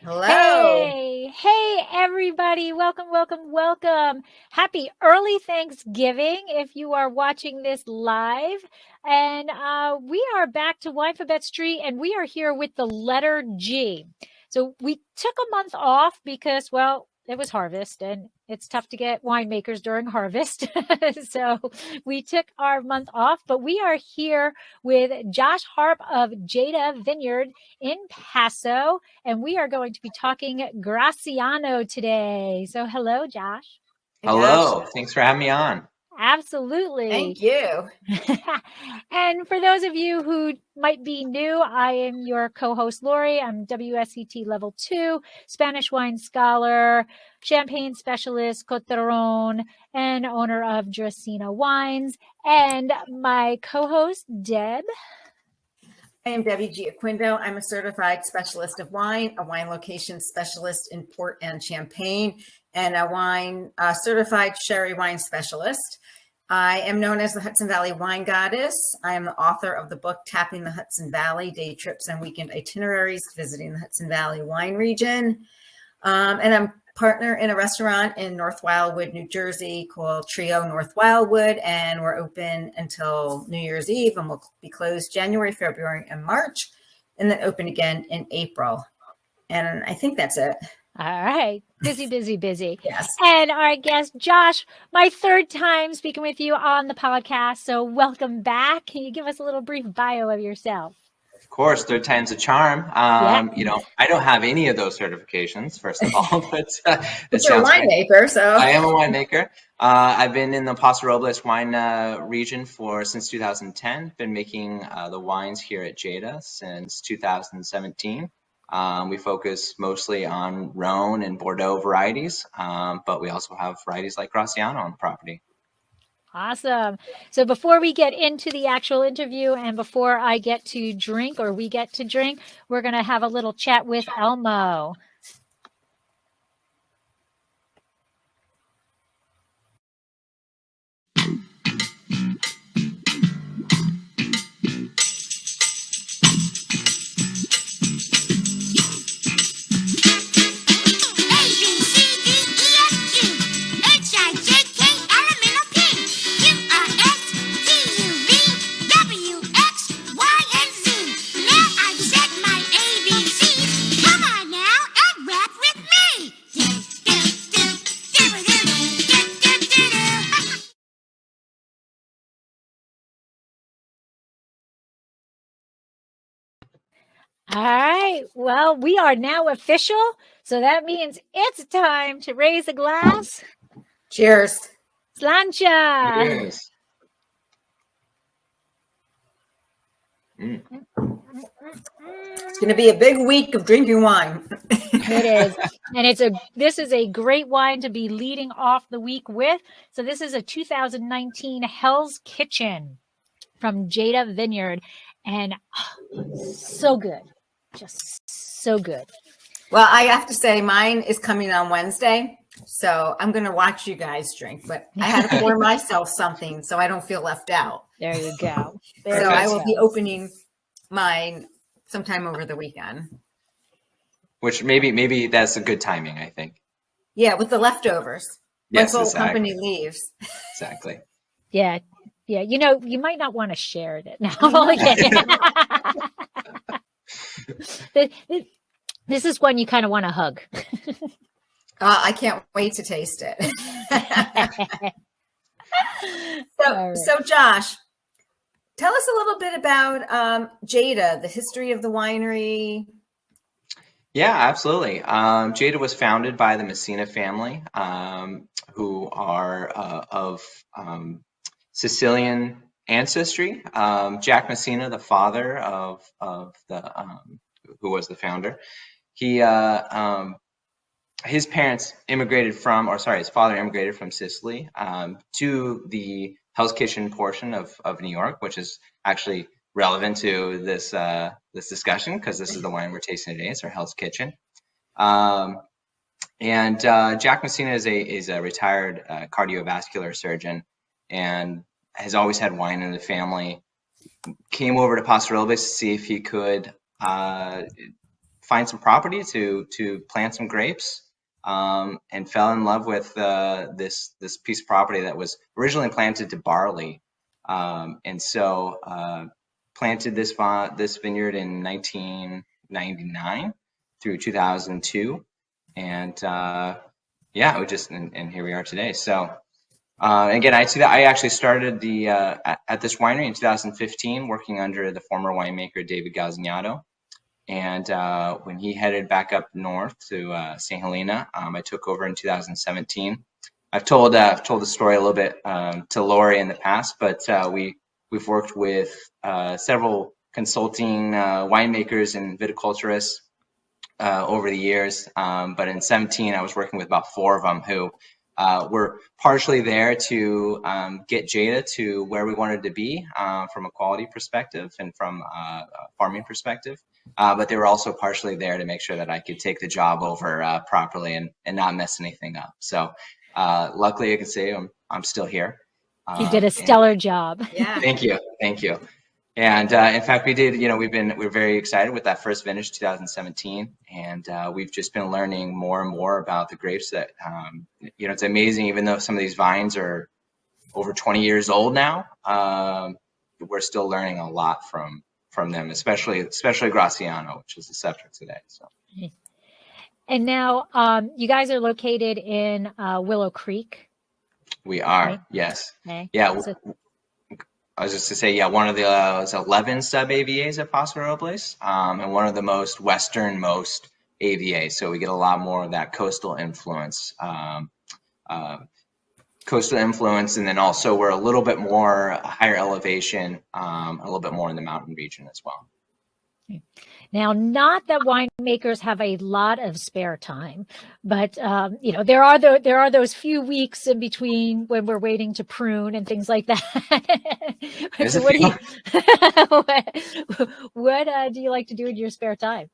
Hello. Hey, everybody. Welcome. Happy early Thanksgiving if you are watching this live. And we are back to Winephabet Street, and we are here with the letter G. So we took a month off because, well, it was harvest, and it's tough to get winemakers during harvest. So we took our month off, but we are here with Josh Harp of Jada Vineyard in Paso, and we are going to be talking Graciano today. So hello, Josh. Hello. Thanks for having me on. Absolutely. Thank you. And for those of you who might be new, I am your co-host, Lori. I'm WSET Level 2, Spanish wine scholar, champagne specialist, Coteron, and owner of Dracaena Wines. And my co-host, Deb. I am Debbie Giaquindo. I'm a certified specialist of wine, a wine location specialist in port and champagne, and a wine certified sherry wine specialist. I am known as the Hudson Valley Wine Goddess. I am the author of the book Tapping the Hudson Valley, Day Trips and Weekend Itineraries Visiting the Hudson Valley Wine Region. And I'm partner in a restaurant in North Wildwood, New Jersey called Trio North Wildwood, and we're open until New Year's Eve, and we'll be closed January, February, and March, and then open again in April. And I think that's it. All right. Busy. Yes. And our guest, Josh, my third time speaking with you on the podcast. So welcome back. Can you give us a little brief bio of yourself? Of course, third time's a charm. I don't have any of those certifications, first of all, but you're a winemaker, so I am a winemaker. I've been in the Paso Robles wine region since 2010. Been making the wines here at Jada since 2017. We focus mostly on Rhone and Bordeaux varieties, but we also have varieties like Graciano on the property. Awesome. So before we get into the actual interview and before I get to drink or we get to drink, we're going to have a little chat with Elmo. All right. Well, we are now official. So that means it's time to raise a glass. Cheers. Slancha. Cheers. It's going to be a big week of drinking wine. It is. And this is a great wine to be leading off the week with. So this is a 2019 Hell's Kitchen from Jada Vineyard. And so good. Just so good. Well, I have to say mine is coming on Wednesday, so I'm going to watch you guys drink, but I had to pour myself something so I don't feel left out. There you go. I will be opening mine sometime over the weekend. Which maybe that's a good timing, I think. Yeah, with the leftovers. Yes, once the exactly. company leaves. Exactly. Yeah. You know, you might not want to share it now. This is one you kind of want to hug. I can't wait to taste it. So Josh, tell us a little bit about Jada, the history of the winery. Yeah, absolutely. Jada was founded by the Messina family, who are of Sicilian ancestry. Jack Messina, the father of the who was the founder, his parents immigrated his father immigrated from Sicily to the Hell's Kitchen portion of New York, which is actually relevant to this discussion because this is the wine we're tasting today. It's our Hell's Kitchen. And Jack Messina is a retired cardiovascular surgeon and has always had wine in the family. Came over to Paso Robles to see if he could find some property to plant some grapes, and fell in love with this piece of property that was originally planted to barley, and so planted this vineyard in 1999 through 2002, and yeah, we just and here we are today. So. Again, I actually started at this winery in 2015, working under the former winemaker David Gazzagnato. And when he headed back up north to St. Helena, I took over in 2017. I've told the story a little bit to Lori in the past, but we've worked with several consulting winemakers and viticulturists over the years. But in 17, I was working with about 4 of them who we're partially there to get Jada to where we wanted to be from a quality perspective and from a farming perspective. But they were also partially there to make sure that I could take the job over properly and not mess anything up. So luckily, I can say I'm still here. You did a stellar job. Yeah. Thank you. And in fact, we did. We're very excited with that first vintage, 2017, and we've just been learning more and more about the grapes. That it's amazing. Even though some of these vines are over 20 years old now, we're still learning a lot from them, especially Graciano, which is the subject today. So. And now, you guys are located in Willow Creek. We are, right? yes, Okay. yeah. I was just to say, yeah, one of the 11 sub AVAs at Paso Robles, and one of the most westernmost AVAs. So we get a lot more of that coastal influence, and then also we're a little bit more higher elevation, a little bit more in the mountain region as well. Now, not that winemakers have a lot of spare time, but there are those few weeks in between when we're waiting to prune and things like that. So what do you like to do in your spare time?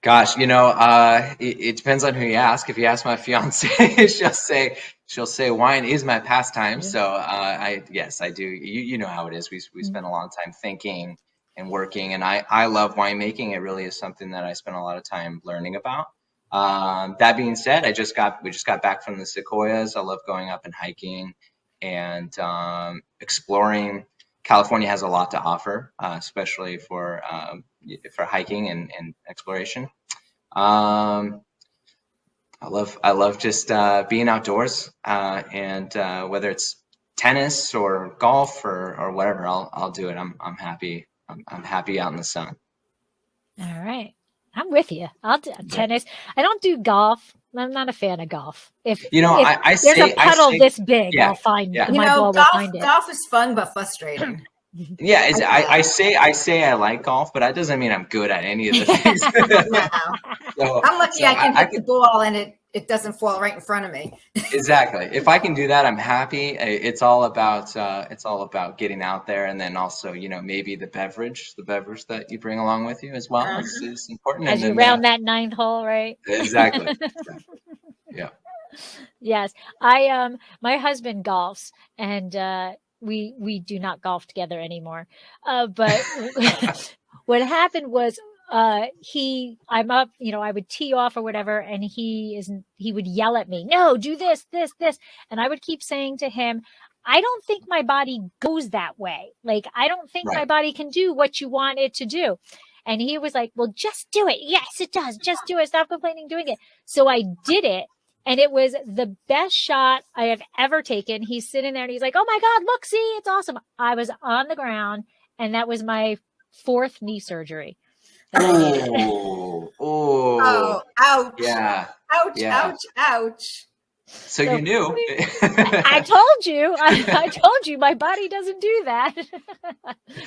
Gosh, it depends on who you ask. If you ask my fiance, she'll say wine is my pastime. So yes, I do. You know how it is. We spend a long time thinking and working, and I love winemaking. It really is something that I spend a lot of time learning about. That being said, we just got back from the Sequoias. I love going up and hiking and exploring. California has a lot to offer, especially for hiking and exploration. I love just being outdoors, and whether it's tennis or golf or whatever, I'll do it. I'm happy. I'm happy out in the sun. All right. I'm with you. I'll do tennis. I don't do golf. I'm not a fan of golf. If there's a puddle this big, yeah, I'll find yeah. my ball will find it. Golf is fun but frustrating. Yeah, I say I like golf, but that doesn't mean I'm good at any of the things. No. I'm lucky I can hit the ball and it doesn't fall right in front of me. Exactly. If I can do that, I'm happy. It's all about getting out there, and then also maybe the beverage that you bring along with you as well is important. As you round that 9th hole, right? Exactly. Yeah. Yes, my husband golfs, and we do not golf together anymore. But what happened was I'm up, I would tee off or whatever, and he would yell at me, no, do this, and I would keep saying to him, I don't think my body goes that way. Like, I don't think my body can do what you want it to do. And he was like, well, just do it. Yes, it does. Just do it. Stop complaining, doing it. So I did it. And it was the best shot I have ever taken. He's sitting there and he's like, oh my God, look, see, it's awesome. I was on the ground, and that was my 4th knee surgery. Oh, ouch. Yeah. Ouch. So you knew. I told you my body doesn't do that.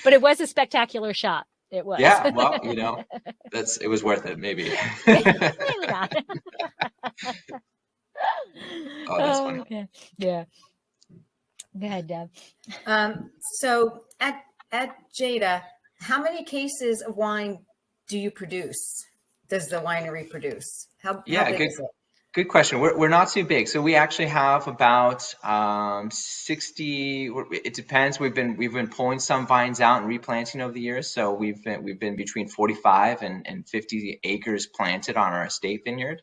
But it was a spectacular shot. It was. Yeah, well, it was worth it, maybe. Maybe not. Oh, that's funny. Okay. Yeah. Go ahead, Deb. So at Jada, how many cases of wine do you produce? Does the winery produce? How big is it? Good question. We're not too big, so we actually have about 60. It depends. We've been pulling some vines out and replanting over the years. So we've been between 45 and 50 acres planted on our estate vineyard.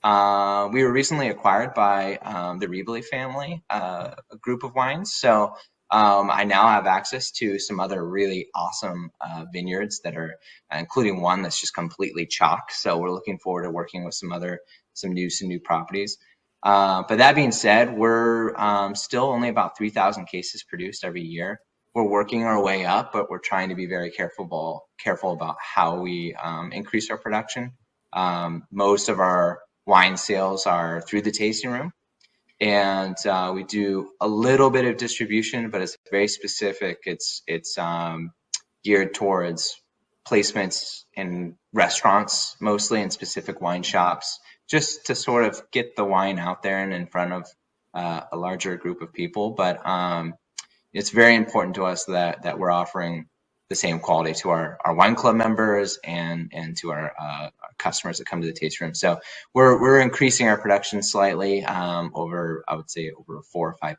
We were recently acquired by the Robles family, a group of wines. So I now have access to some other really awesome vineyards that are, including one that's just completely chalk. So we're looking forward to working with some new properties. But that being said, we're still only about 3,000 cases produced every year. We're working our way up, but we're trying to be very careful about how we increase our production. Most of our wine sales are through the tasting room, and we do a little bit of distribution, but it's very specific. It's geared towards placements in restaurants, mostly in specific wine shops, just to sort of get the wine out there and in front of a larger group of people. But it's very important to us that we're offering the same quality to our wine club members and to our customers that come to the tasting room. So we're increasing our production slightly over, I would say, over a 4 or 5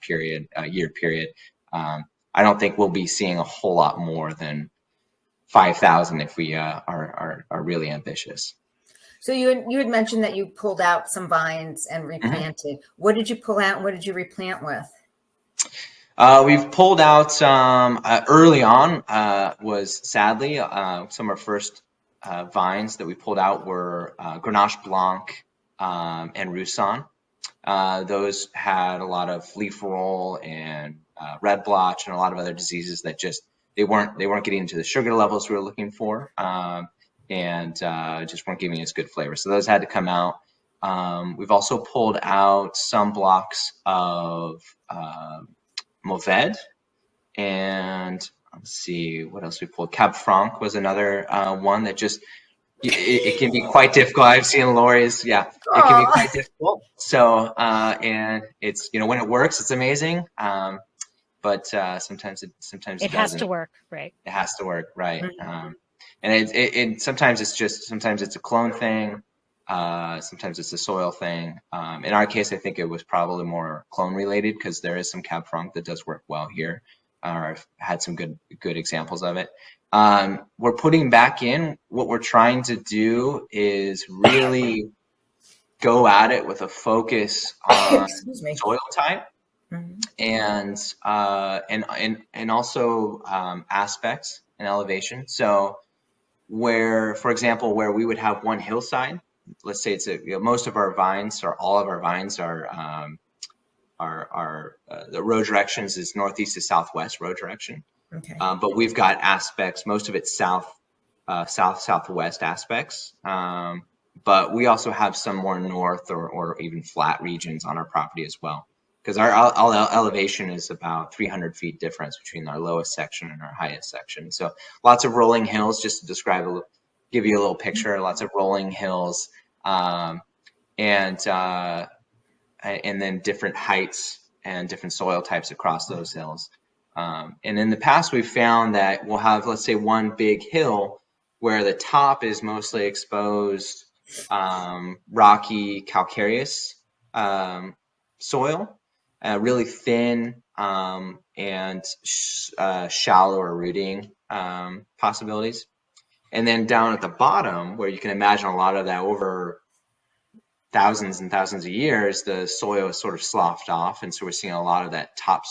year period. I don't think we'll be seeing a whole lot more than 5,000 if we are really ambitious. So you had mentioned that you pulled out some vines and replanted. What did you pull out and what did you replant with? We've pulled out early on, was sadly some of our first vines that we pulled out were Grenache Blanc and Roussanne. Those had a lot of leaf roll and red blotch and a lot of other diseases that just they weren't getting into the sugar levels we were looking for, and just weren't giving us good flavor. So those had to come out. We've also pulled out some blocks of Mourvedre, and let's see what else we pulled. Cab Franc was another one that just it can be quite difficult. I've seen Lori's, it can be quite difficult. So and it's when it works, it's amazing. But sometimes it has to work, right? It has to work, right? Mm-hmm. And it sometimes it's a clone thing. Sometimes it's a soil thing. In our case, I think it was probably more clone related because there is some Cab Franc that does work well here. I've had some good examples of it. We're putting back in. What we're trying to do is really go at it with a focus on soil type, and also aspects and elevation. So for example, where we would have one hillside. Let's say it's most of our vines or all of our vines are the road directions is northeast to southwest road direction. Okay. But we've got aspects, most of it's southwest aspects. But we also have some more north or even flat regions on our property as well. Because our elevation is about 300 feet difference between our lowest section and our highest section. So lots of rolling hills, just to give you a little picture, lots of rolling hills, and then different heights and different soil types across those hills. And in the past, we've found that we'll have, let's say, one big hill where the top is mostly exposed, rocky, calcareous soil, really thin and shallower rooting possibilities. And then down at the bottom, where you can imagine a lot of that over thousands and thousands of years, the soil is sort of sloughed off, and so we're seeing a lot of that top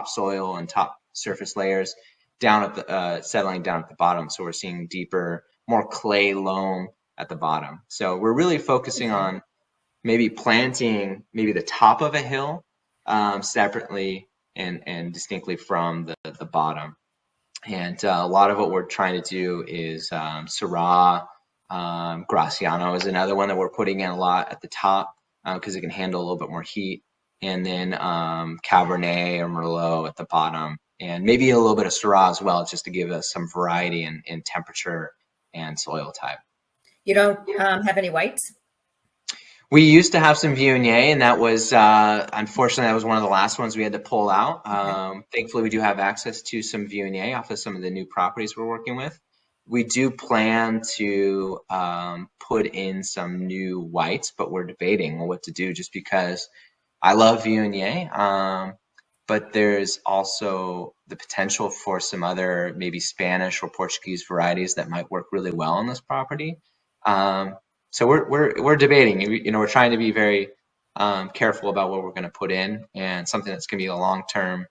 soil and top surface layers down at the settling down at the bottom. So we're seeing deeper, more clay loam at the bottom. So we're really focusing on maybe planting the top of a hill separately and distinctly from the bottom. And a lot of what we're trying to do is Syrah, Graciano is another one that we're putting in a lot at the top because it can handle a little bit more heat. And then Cabernet or Merlot at the bottom. And maybe a little bit of Syrah as well, just to give us some variety in temperature and soil type. You don't have any whites? We used to have some Viognier, and that was, unfortunately, that was one of the last ones we had to pull out. Thankfully, we do have access to some Viognier off of some of the new properties we're working with. we do plan to put in some new whites, but we're debating what to do just because I love Viognier, but there's also the potential for some other maybe Spanish or Portuguese varieties that might work really well on this property. So we're debating. We're trying to be very careful about what we're going to put in, and something that's going to be a long term,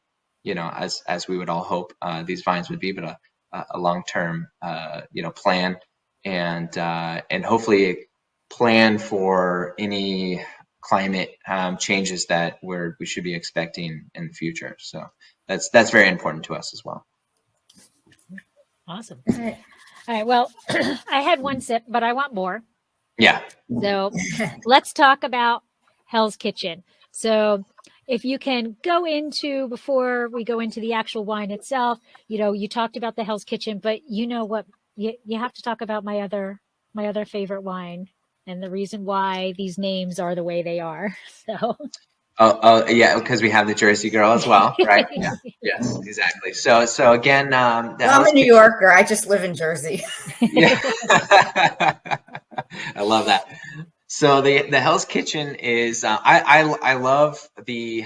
as we would all hope these vines would be, but a long term plan, and hopefully plan for any climate changes that we should be expecting in the future. So that's very important to us as well. Awesome. All right. Well, I had one sip, but I want more. Yeah. So let's talk about Hell's Kitchen. So if you can go into, before we go into the actual wine itself, you talked about the Hell's Kitchen, but what, you have to talk about my other favorite wine and the reason why these names are the way they are. So. Oh yeah, because we have the Jersey girl as well, right? Yeah. Yes, exactly. So again, I'm a New Yorker. I just live in Jersey. Yeah. I love that. So the Hell's Kitchen is I love the.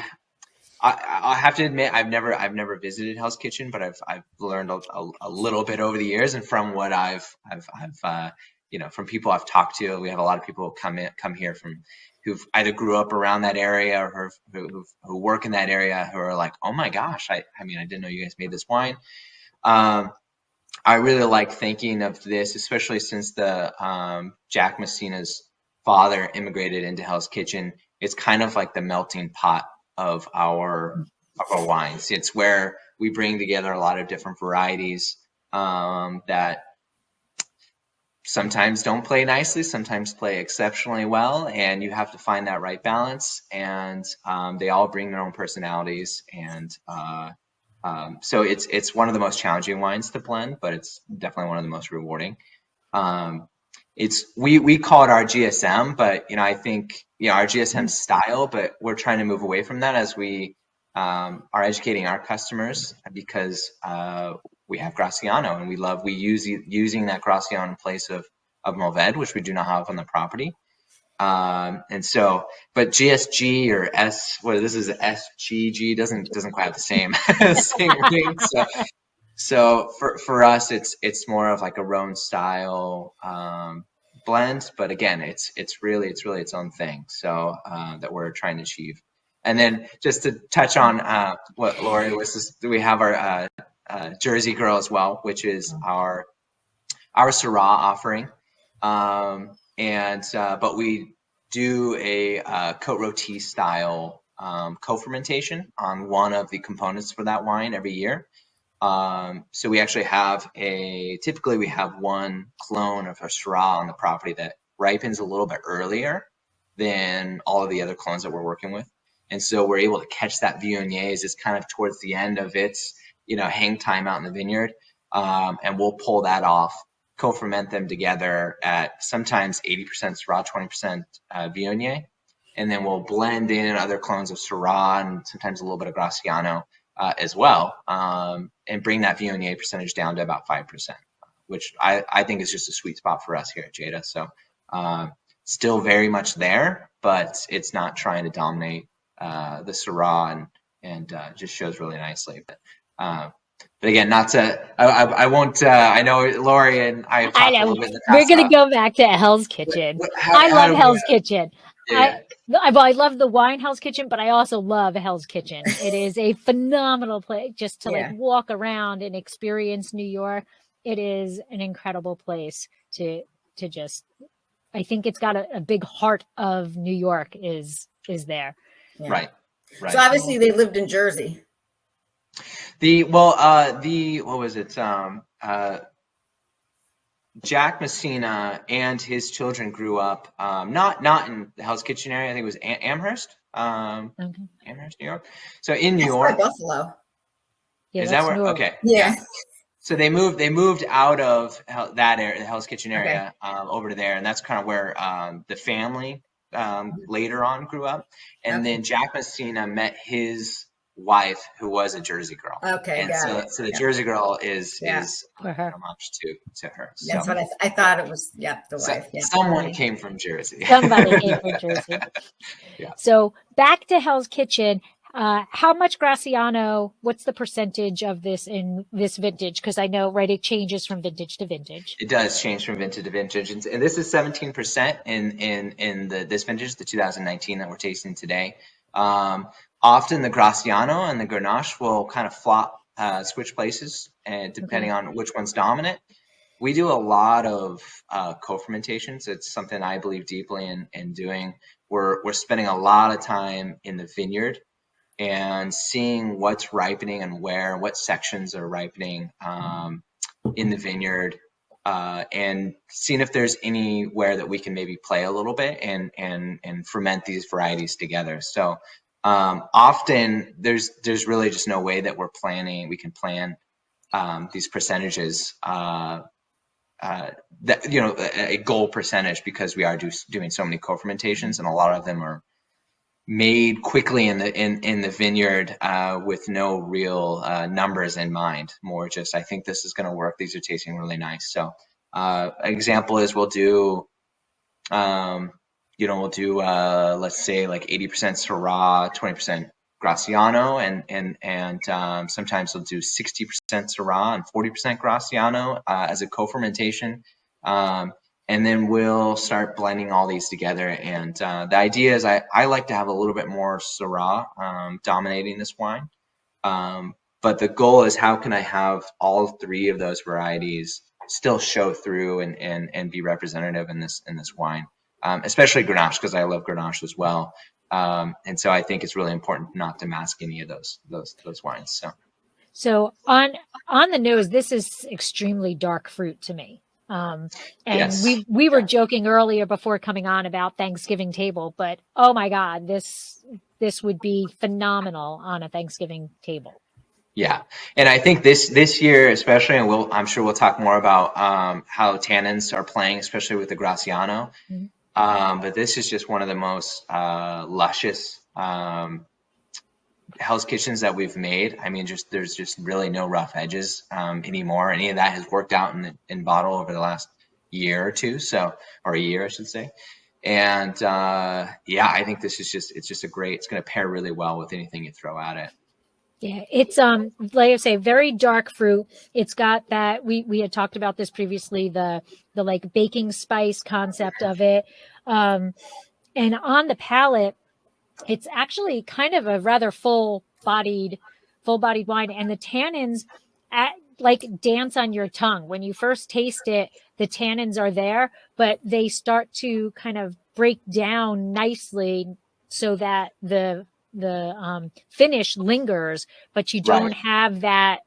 I have to admit I've never visited Hell's Kitchen, but I've learned a little bit over the years, and from what I've from people I've talked to, we have a lot of people who come here from who've either grew up around that area or who work in that area, who are like, oh my gosh, I didn't know you guys made this wine. I really like thinking of this, especially since the Jack Messina's father immigrated into Hell's Kitchen. It's kind of like the melting pot of our wines. It's where we bring together a lot of different varieties that sometimes don't play nicely, sometimes play exceptionally well, and you have to find that right balance. And they all bring their own personalities, and so it's one of the most challenging wines to blend, but it's definitely one of the most rewarding. We call it our GSM, but I think our GSM style, but we're trying to move away from that as we are educating our customers, because we have Graciano, and we use using that Graciano in place of Mourvedre, which we do not have on the property. And so, but GSG or this is SGG doesn't quite have the same same ring. So for us, it's more of like a Rhone style blend, but again, it's really its own thing. So that we're trying to achieve. And then just to touch on what Lori was, we have our Jersey Girl as well, which is our Syrah offering. But we do a Côte Rôtie style co-fermentation on one of the components for that wine every year. So we actually typically we have one clone of a Syrah on the property that ripens a little bit earlier than all of the other clones that we're working with. And so we're able to catch that Viognier as it's kind of towards the end of its, hang time out in the vineyard. And we'll pull that off, co-ferment them together at sometimes 80% Syrah, 20% Viognier. And then we'll blend in other clones of Syrah and sometimes a little bit of Graciano as well, and bring that Viognier percentage down to about 5%, which I think is just a sweet spot for us here at Jada. So still very much there, but it's not trying to dominate the Syrah, and just shows really nicely. But again, not to, I won't, I know Lori and I have talked a little bit in the past. We're going to go back to Hell's Kitchen. I love Hell's Kitchen. Yeah. I love the wine Hell's Kitchen, but I also love Hell's Kitchen. It is a phenomenal place just to walk around and experience New York. It is an incredible place to just, I think it's got a big heart of New York is there. Yeah. Right. So obviously they lived in Jersey. What was it? Jack Messina and his children grew up not in the Hell's Kitchen area. I think it was Amherst, Amherst, New York. So in New York, Buffalo. Yeah, is that where? North. Okay. Yeah. So they moved out of that area, the Hell's Kitchen area, over to there, and that's kind of where the family later on grew up. And then Jack Messina met his wife who was a Jersey girl. Okay, and got it. so the Jersey girl is For her. homage to her. That's what I thought it was. Yep, the wife. Yeah. Someone came from Jersey. Somebody came from Jersey. Yeah. So back to Hell's Kitchen. How much Graciano? What's the percentage of this in this vintage? Because I know, right, it changes from vintage to vintage. It does change from vintage to vintage, and this is 17% in this vintage, the 2019 that we're tasting today. Often the Graciano and the Grenache will kind of switch places, and depending on which one's dominant. We do a lot of co-fermentations. It's something I believe deeply in doing. We're spending a lot of time in the vineyard and seeing what's ripening and what sections are ripening in the vineyard, and seeing if there's anywhere that we can maybe play a little bit and ferment these varieties together. So often there's really just no way that we can plan these percentages, that, you know, a goal percentage, because we are doing so many co-fermentations, and a lot of them are made quickly in the vineyard with no real numbers in mind. More just, I think this is going to work. These are tasting really nice. So example is we'll do let's say like 80% Syrah, 20% Graciano, and sometimes we'll do 60% Syrah and 40% Graciano as a co-fermentation. And then we'll start blending all these together. And the idea is I like to have a little bit more Syrah dominating this wine. But the goal is, how can I have all three of those varieties still show through and be representative in this wine, especially Grenache, because I love Grenache as well. And so I think it's really important not to mask any of those wines. So on the nose, this is extremely dark fruit to me. And yes. we were joking earlier before coming on about Thanksgiving table, but oh my God, this would be phenomenal on a Thanksgiving table. Yeah, and I think this year especially, and I'm sure we'll talk more about how tannins are playing, especially with the Graciano. Mm-hmm. But this is just one of the most luscious Hell's Kitchens that we've made. I mean, there's just really no rough edges anymore. Any of that has worked out in bottle over the last year or two, or a year, I should say. And yeah, I think it's just it's going to pair really well with anything you throw at it. Yeah, it's like I say, very dark fruit. It's got that we had talked about this previously, the like baking spice concept of it. And on the palate, it's actually kind of a rather full-bodied wine, and the tannins like dance on your tongue. When you first taste it, the tannins are there, but they start to kind of break down nicely so that the finish lingers, but you don't have that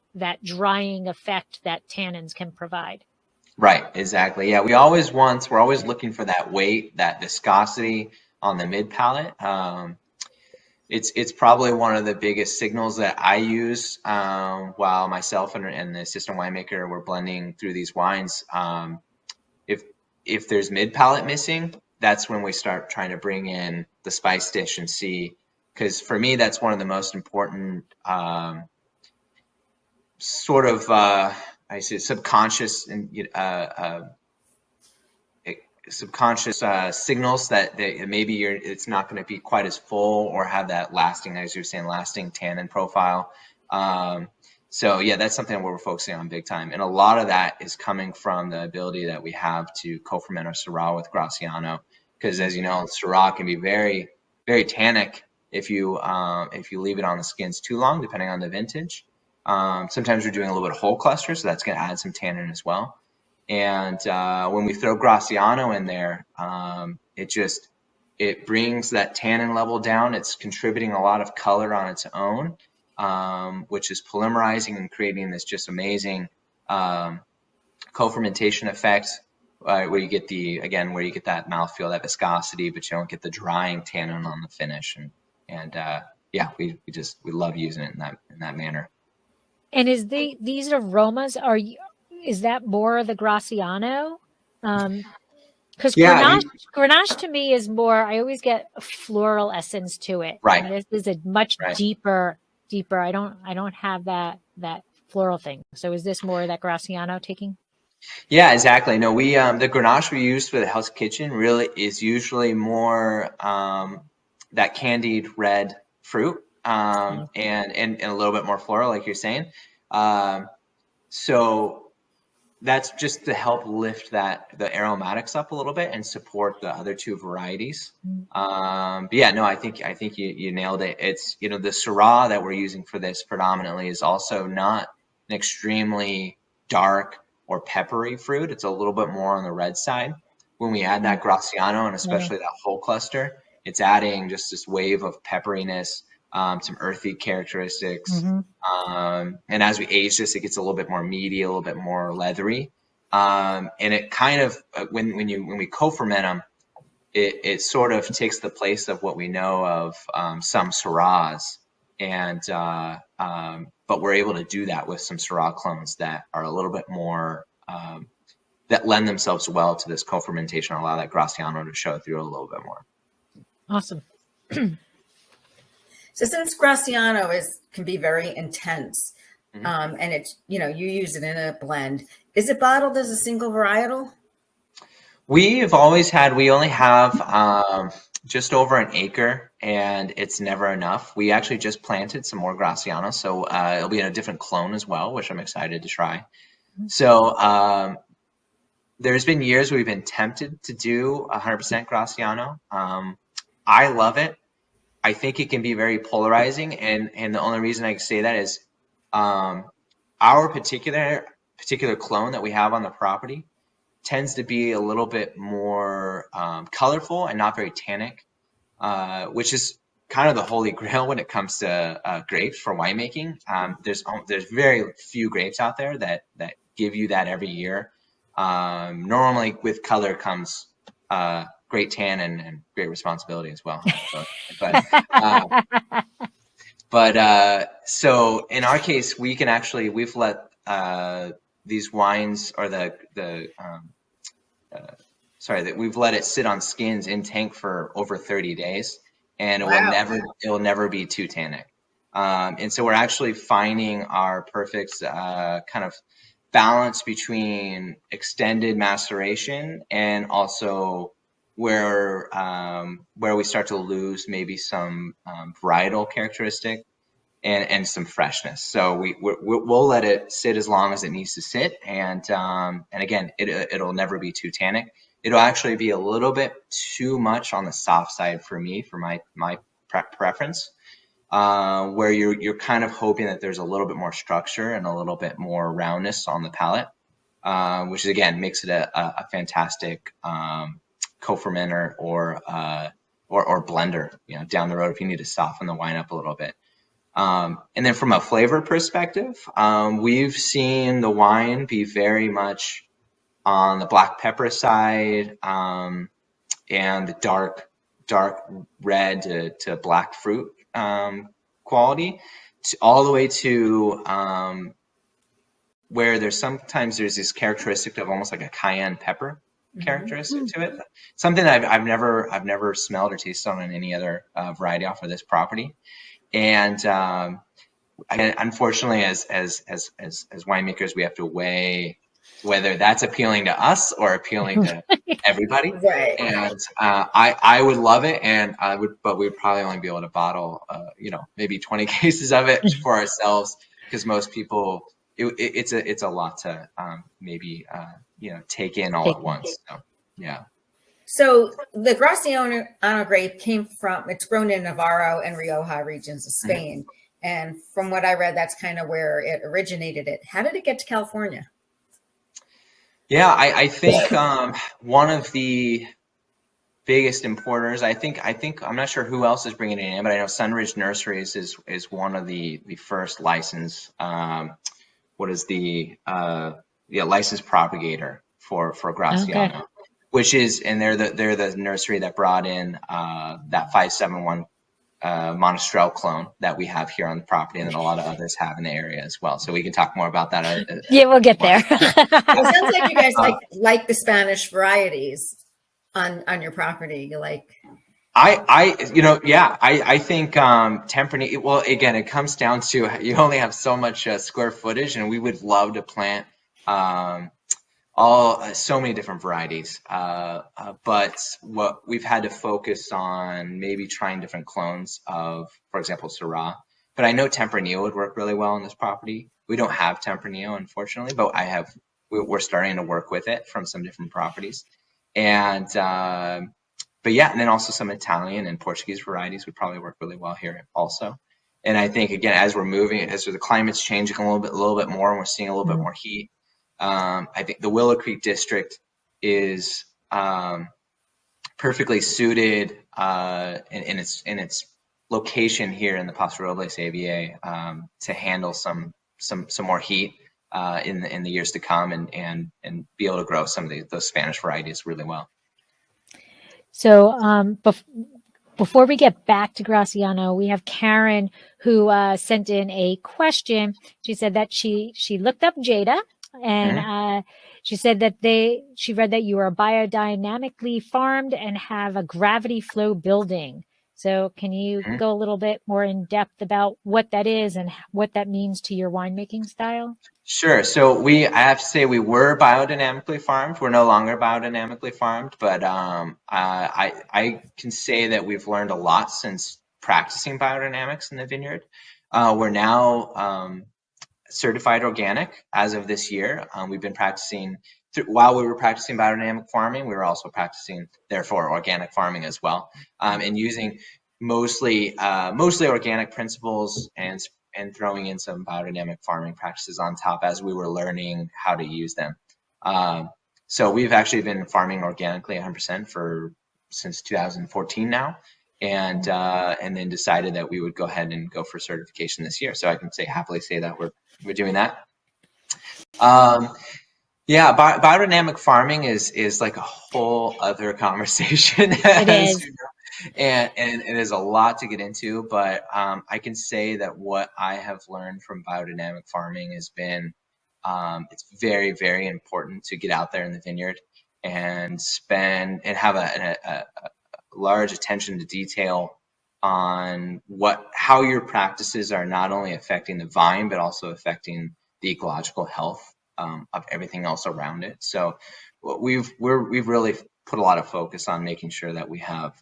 drying effect that tannins can provide. Right, exactly. Yeah, we're always looking for that weight, that viscosity on the mid palate. It's probably one of the biggest signals that I use while myself and the assistant winemaker were blending through these wines. If there's mid palate missing, that's when we start trying to bring in the spice dish and see. Because for me, that's one of the most important sort of, I say, subconscious and subconscious signals that maybe it's not going to be quite as full or have that lasting, as you're saying, lasting tannin profile. So yeah, that's something we're focusing on big time. And a lot of that is coming from the ability that we have to co-ferment our Syrah with Graciano. Because as you know, Syrah can be very, very tannic if you leave it on the skins too long, depending on the vintage. Sometimes we're doing a little bit of whole cluster, so that's going to add some tannin as well. And when we throw Graciano in there, it brings that tannin level down. It's contributing a lot of color on its own, which is polymerizing and creating this just amazing co-fermentation effect, where you get that mouthfeel, that viscosity, but you don't get the drying tannin on the finish. And yeah, we love using it in that manner. And is these aromas, is that more of the Graciano? Because Grenache to me is more, I always get a floral essence to it. Right. And this is a much deeper deeper. I don't have that floral thing. So is this more that Graciano taking? Yeah, exactly. No, we the Grenache we use for the house kitchen really is usually more that candied red fruit and a little bit more floral, like you're saying. So that's just to help lift the aromatics up a little bit and support the other two varieties. But yeah, no, I think you nailed it. It's, you know, the Syrah that we're using for this predominantly is also not an extremely dark or peppery fruit. It's a little bit more on the red side. When we add that Graciano and especially that whole cluster, it's adding just this wave of pepperiness, some earthy characteristics. And as we age this, it gets a little bit more meaty, a little bit more leathery. And it kind of, when we co-ferment them, it sort of takes the place of what we know of some Syrahs. And but we're able to do that with some Syrah clones that are a little bit more that lend themselves well to this co-fermentation, allow that Graciano to show through a little bit more. Awesome. So since Graciano can be very intense, and it's, you know, you use it in a blend, is it bottled as a single varietal? We only have just over an acre, and it's never enough. We actually just planted some more Graciano, so it'll be in a different clone as well, which I'm excited to try. So there's been years we've been tempted to do 100% Graciano. I love it. I think it can be very polarizing, and the only reason I can say that is our particular clone that we have on the property tends to be a little bit more colorful and not very tannic, which is kind of the holy grail when it comes to grapes for winemaking. There's very few grapes out there that give you that every year. Normally with color comes great tan and great responsibility as well. So in our case, we've let these wines, or we've let it sit on skins in tank for over 30 days, and it will never be too tannic. And so we're actually finding our perfect kind of balance between extended maceration and also where we start to lose maybe some varietal characteristic and some freshness. So we'll let it sit as long as it needs to sit, and again, it'll never be too tannic. It'll actually be a little bit too much on the soft side for me, for my preference, where you're kind of hoping that there's a little bit more structure and a little bit more roundness on the palate, which again makes it a fantastic co-fermenter or blender, you know, down the road if you need to soften the wine up a little bit. And then from a flavor perspective, we've seen the wine be very much on the black pepper side, and the dark red to black fruit quality, all the way to where there's this characteristic of almost like a cayenne pepper characteristic to it. Something that I've never smelled or tasted on any other variety off of this property. And unfortunately, as winemakers, we have to weigh whether that's appealing to us or appealing to everybody. Right. And I would love it, but we'd probably only be able to bottle, maybe 20 cases of it for ourselves, because most people, it's a lot to take in all at once. So, yeah. So the Graciano Grape it's grown in Navarra and Rioja regions of Spain. And from what I read, that's kind of where it originated. How did it get to California? Yeah, I think one of the biggest importers, I think I'm not sure who else is bringing it in, but I know Sunridge Nurseries is one of the first licensed, licensed propagator for Graciano. Okay. Which is, and they're the nursery that brought in that 571 Monastrell clone that we have here on the property, and then a lot of others have in the area as well. So we can talk more about that. Yeah, we'll get there. It sounds like you guys like the Spanish varieties on your property. You like. I think Tempranillo, well, again, it comes down to you only have so much square footage, and we would love to plant so many different varieties. But what we've had to focus on, maybe trying different clones of, for example, Syrah. But I know Tempranillo would work really well on this property. We don't have Tempranillo, unfortunately, but we're starting to work with it from some different properties. And but yeah, and then also some Italian and Portuguese varieties would probably work really well here also. And I think, again, as the climate's changing a little bit more, and we're seeing a little bit more heat, I think the Willow Creek district is perfectly suited in its location here in the Paso Robles AVA to handle some more heat in the years to come, and be able to grow some of those Spanish varieties really well. So before we get back to Graciano, we have Karen who sent in a question. She said that she looked up Jada, and she said that she read that you are biodynamically farmed and have a gravity flow building. So can you go a little bit more in depth about what that is and what that means to your winemaking style? Sure. So I have to say we were biodynamically farmed. We're no longer biodynamically farmed, but I can say that we've learned a lot since practicing biodynamics in the vineyard. We're now certified organic as of this year. We've been practicing while we were practicing biodynamic farming. We were also practicing, therefore, organic farming as well, and using mostly organic principles and throwing in some biodynamic farming practices on top as we were learning how to use them. So we've actually been farming organically 100% since 2014 now, and then decided that we would go ahead and go for certification this year. So I can happily say that we're doing that. Biodynamic farming is like a whole other conversation. It is. And there's a lot to get into, but I can say that what I have learned from biodynamic farming has been it's very, very important to get out there in the vineyard and have a large attention to detail on how your practices are not only affecting the vine but also affecting the ecological health of everything else around it. So we've really put a lot of focus on making sure that we have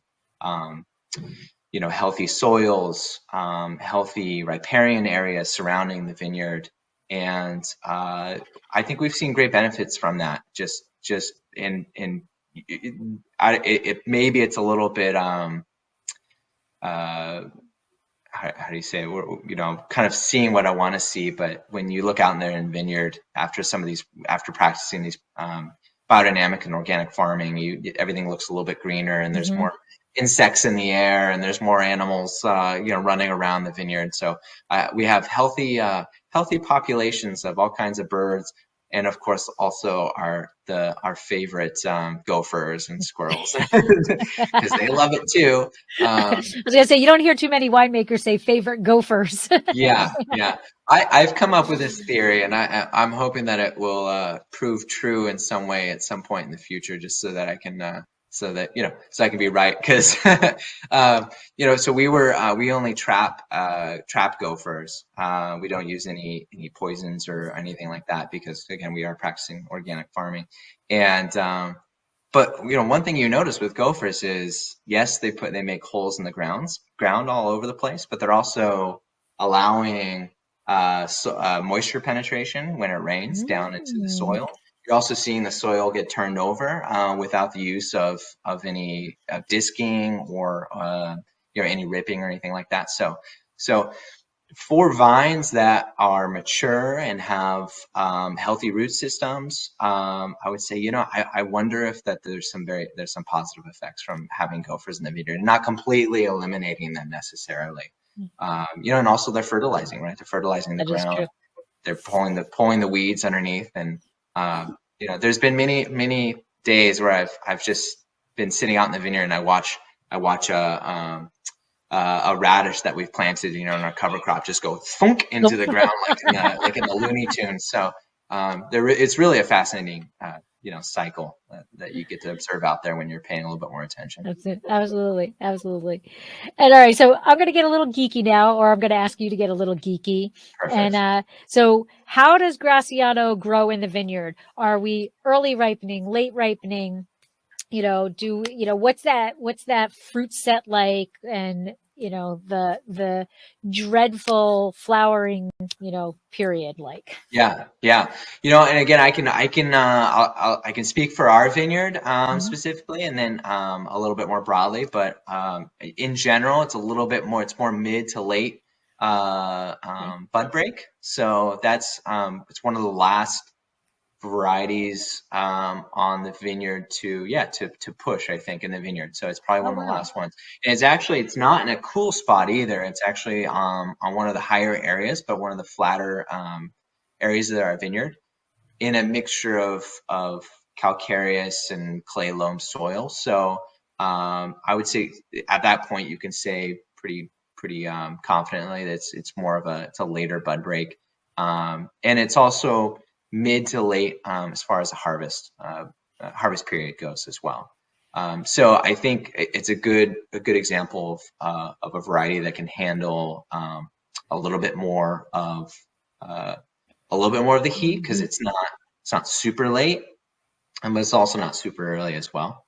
healthy soils, healthy riparian areas surrounding the vineyard, and I think we've seen great benefits from that. Maybe it's a little bit how do you say it? We're, kind of seeing what I want to see, but when you look out in there in vineyard after practicing these biodynamic and organic farming, everything looks a little bit greener, and there's more insects in the air, and there's more animals, running around the vineyard. So we have healthy populations of all kinds of birds, and of course also our favorite gophers and squirrels, because they love it too. I was gonna say, you don't hear too many winemakers say favorite gophers. Yeah. I've come up with this theory, and I'm hoping that it will prove true in some way at some point in the future, just so that I can so I can be right, because so we only trap gophers. We don't use any poisons or anything like that, because again, we are practicing organic farming. And but one thing you notice with gophers is, yes, they make holes in the ground all over the place, but they're also allowing moisture penetration when it rains down into the soil. You're also seeing the soil get turned over without the use of any disking or any ripping or anything like that. So for vines that are mature and have healthy root systems, I would say I wonder if there's some positive effects from having gophers in the vineyard, not completely eliminating them necessarily. And also they're fertilizing, right? They're fertilizing the ground. They're pulling the weeds underneath, and there's been many days where I've just been sitting out in the vineyard, and I watch a radish that we've planted, in our cover crop, just go thunk into the ground like in the Looney Tunes. So it's really a fascinating cycle that you get to observe out there when you're paying a little bit more attention. That's it. Absolutely. Absolutely. And all right. So I'm going to get a little geeky now, or I'm going to ask you to get a little geeky. Perfect. And so how does Graciano grow in the vineyard? Are we early ripening, late ripening? What's that fruit set like? And, the dreadful flowering, period like. Yeah. And again, I can speak for our vineyard specifically, and then a little bit more broadly. But in general, it's more mid to late bud break. So that's it's one of the last varieties on the vineyard to push, I think, in the vineyard. So it's probably one of the last ones. And it's not in a cool spot either. It's actually on one of the higher areas, but one of the flatter areas of our vineyard, in a mixture of calcareous and clay loam soil. So I would say at that point you can say pretty confidently that it's a later bud break, and it's also mid to late as far as the harvest period goes as well. So I think it's a good example of a variety that can handle a little bit more of the heat, because it's not super late, but it's also not super early as well.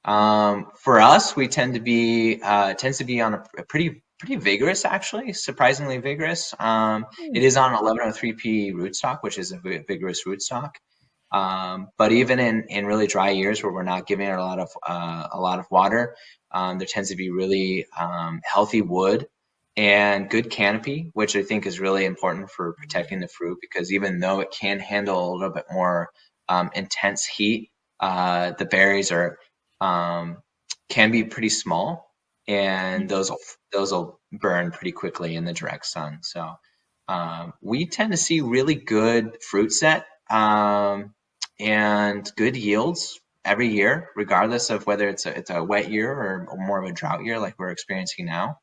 For us, we tends to be on a pretty vigorous, actually, surprisingly vigorous. It is on 1103P rootstock, which is a vigorous rootstock. But even in really dry years where we're not giving it a lot of water, there tends to be really healthy wood and good canopy, which I think is really important for protecting the fruit, because even though it can handle a little bit more intense heat, the berries can be pretty small, and those will burn pretty quickly in the direct sun. So we tend to see really good fruit set and good yields every year, regardless of whether it's a wet year or more of a drought year like we're experiencing now.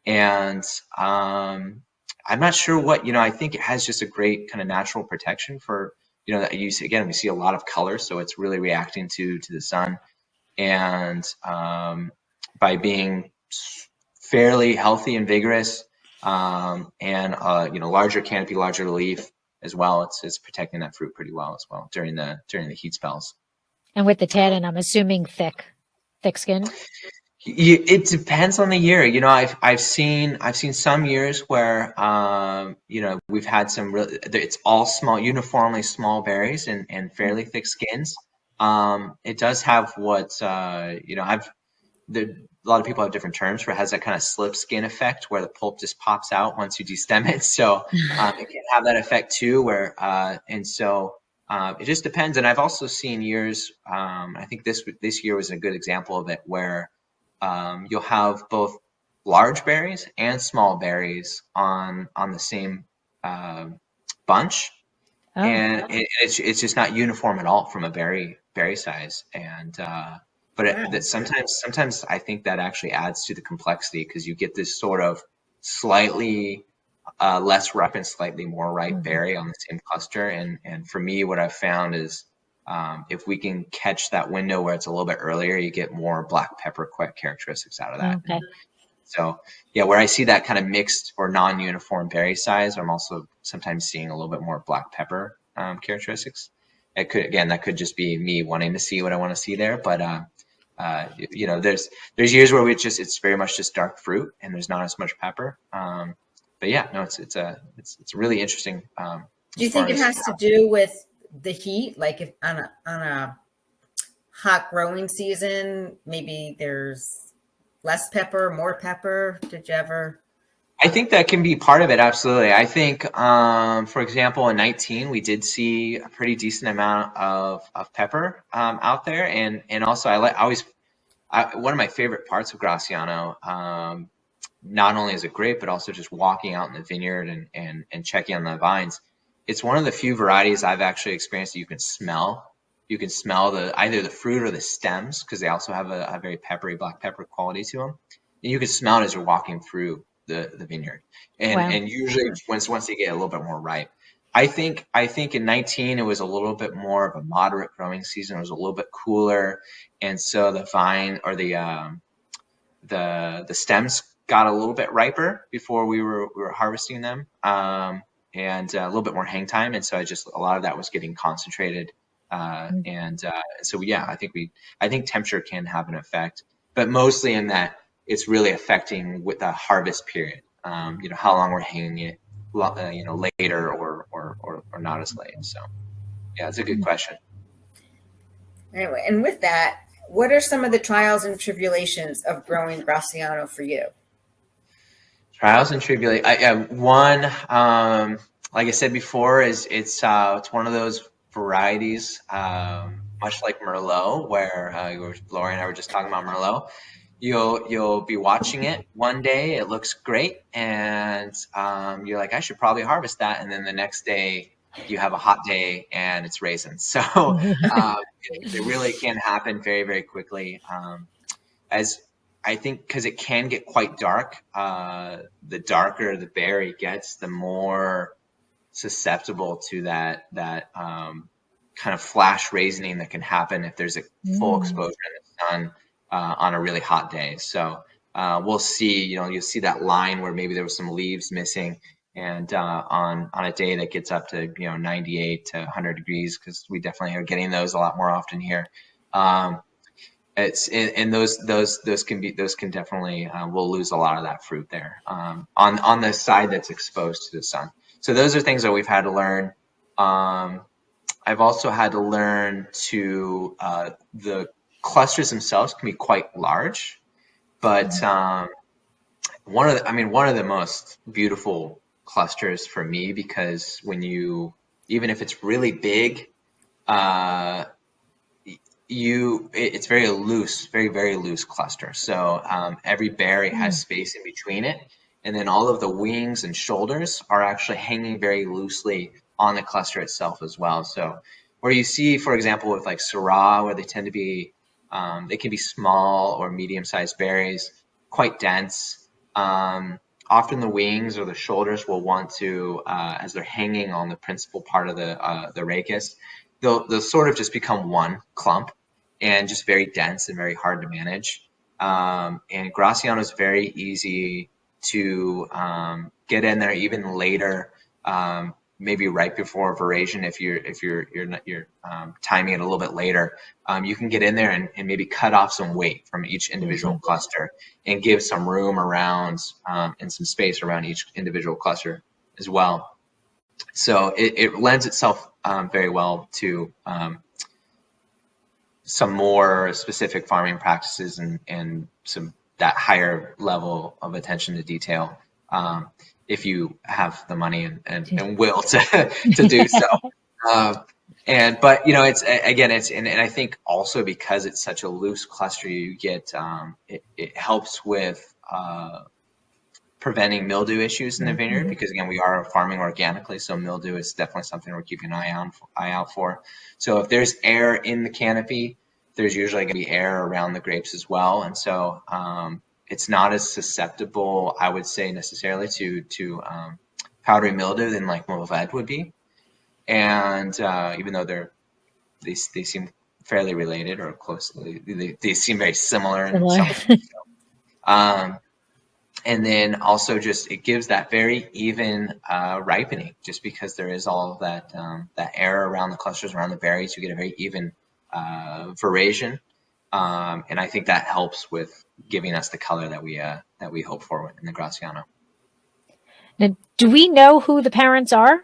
And I'm not sure what, I think it has just a great kind of natural protection for, we see a lot of color, so it's really reacting to the sun. And by being fairly healthy and vigorous, and larger canopy, larger leaf as well, it's protecting that fruit pretty well as well during the heat spells. And with the tannin, I'm assuming thick skin. It depends on the year. I've seen some years where we've had it's all small, uniformly small berries and fairly thick skins. It does have a lot of people have different terms for it. Has that kind of slip skin effect where the pulp just pops out once you destem it. So it can have that effect too, where it just depends. And I've also seen years, I think this year was a good example of it, where you'll have both large berries and small berries on the same bunch. Oh. And it's just not uniform at all from a berry size. And but sometimes I think that actually adds to the complexity, because you get this sort of slightly less ripe and slightly more ripe berry on the same cluster. And for me, what I've found is if we can catch that window where it's a little bit earlier, you get more black pepper characteristics out of that. Okay. So where I see that kind of mixed or non-uniform berry size, I'm also sometimes seeing a little bit more black pepper characteristics. That could just be me wanting to see what I want to see there, but there's years where it's very much just dark fruit and there's not as much pepper. But it's a really interesting. Do you think it has to do with the heat? Like if on a hot growing season, maybe there's less pepper, more pepper? Did you ever? I think that can be part of it. Absolutely. I think, for example, in 19, we did see a pretty decent amount of pepper out there. And also one of my favorite parts of Graciano, not only as a grape, but also just walking out in the vineyard and checking on the vines. It's one of the few varieties I've actually experienced that you can smell. You can smell either the fruit or the stems, because they also have a very peppery black pepper quality to them. And you can smell it as you're walking through the vineyard. And usually once they get a little bit more ripe. I think in 19 it was a little bit more of a moderate growing season. It was a little bit cooler, and so the vine or the stems got a little bit riper before we were harvesting them, and a little bit more hang time, and so a lot of that was getting concentrated, and so yeah, I think temperature can have an effect, but mostly in that it's really affecting with the harvest period. How long we're hanging it, later or not as late. So yeah, it's a good question. Anyway, and with that, what are some of the trials and tribulations of growing Graciano for you? Trials and tribulations. One, like I said before, is it's one of those varieties, much like Merlot, where Lori and I were just talking about Merlot. You'll be watching it one day, it looks great, and you're like, I should probably harvest that, and then the next day you have a hot day and it's raisins. So it really can happen very, very quickly. As I think, because it can get quite dark, the darker the berry gets, the more susceptible to that kind of flash raisioning that can happen if there's a full exposure in the sun on a really hot day. So we'll see, you'll see that line where maybe there was some leaves missing, and on a day that gets up to 98 to 100 degrees, because we definitely are getting those a lot more often here. Those can definitely we'll lose a lot of that fruit there on the side that's exposed to the sun. So those are things that we've had to learn. I've also had to learn to the clusters themselves can be quite large, but one of the most beautiful clusters for me, because even if it's really big, it's very loose, very, very loose cluster. So every berry has space in between it, and then all of the wings and shoulders are actually hanging very loosely on the cluster itself as well. So where you see, for example, with like Syrah, where they tend to be they can be small or medium-sized berries, quite dense. Often the wings or the shoulders will want to, as they're hanging on the principal part of the rachis, they'll sort of just become one clump and just very dense and very hard to manage. And Graciano is very easy to get in there even later, maybe right before veraison. If you're timing it a little bit later, you can get in there and maybe cut off some weight from each individual cluster and give some room around and some space around each individual cluster as well. So it lends itself very well to some more specific farming practices and some that higher level of attention to detail, if you have the money and will to do so. But and I think also because it's such a loose cluster, you get it helps with preventing mildew issues in the vineyard, because again, we are farming organically, so mildew is definitely something we're keeping an eye out for. So if there's air in the canopy, there's usually going to be air around the grapes as well, and so it's not as susceptible, I would say, necessarily to powdery mildew than like mildew would be. And even though they seem fairly related or closely, they seem very similar in some ways. And then also just it gives that very even ripening, just because there is all of that air around the clusters, around the berries. You get a very even veraison, and I think that helps with giving us the color that we hope for in the Graciano. Now, do we know who the parents are?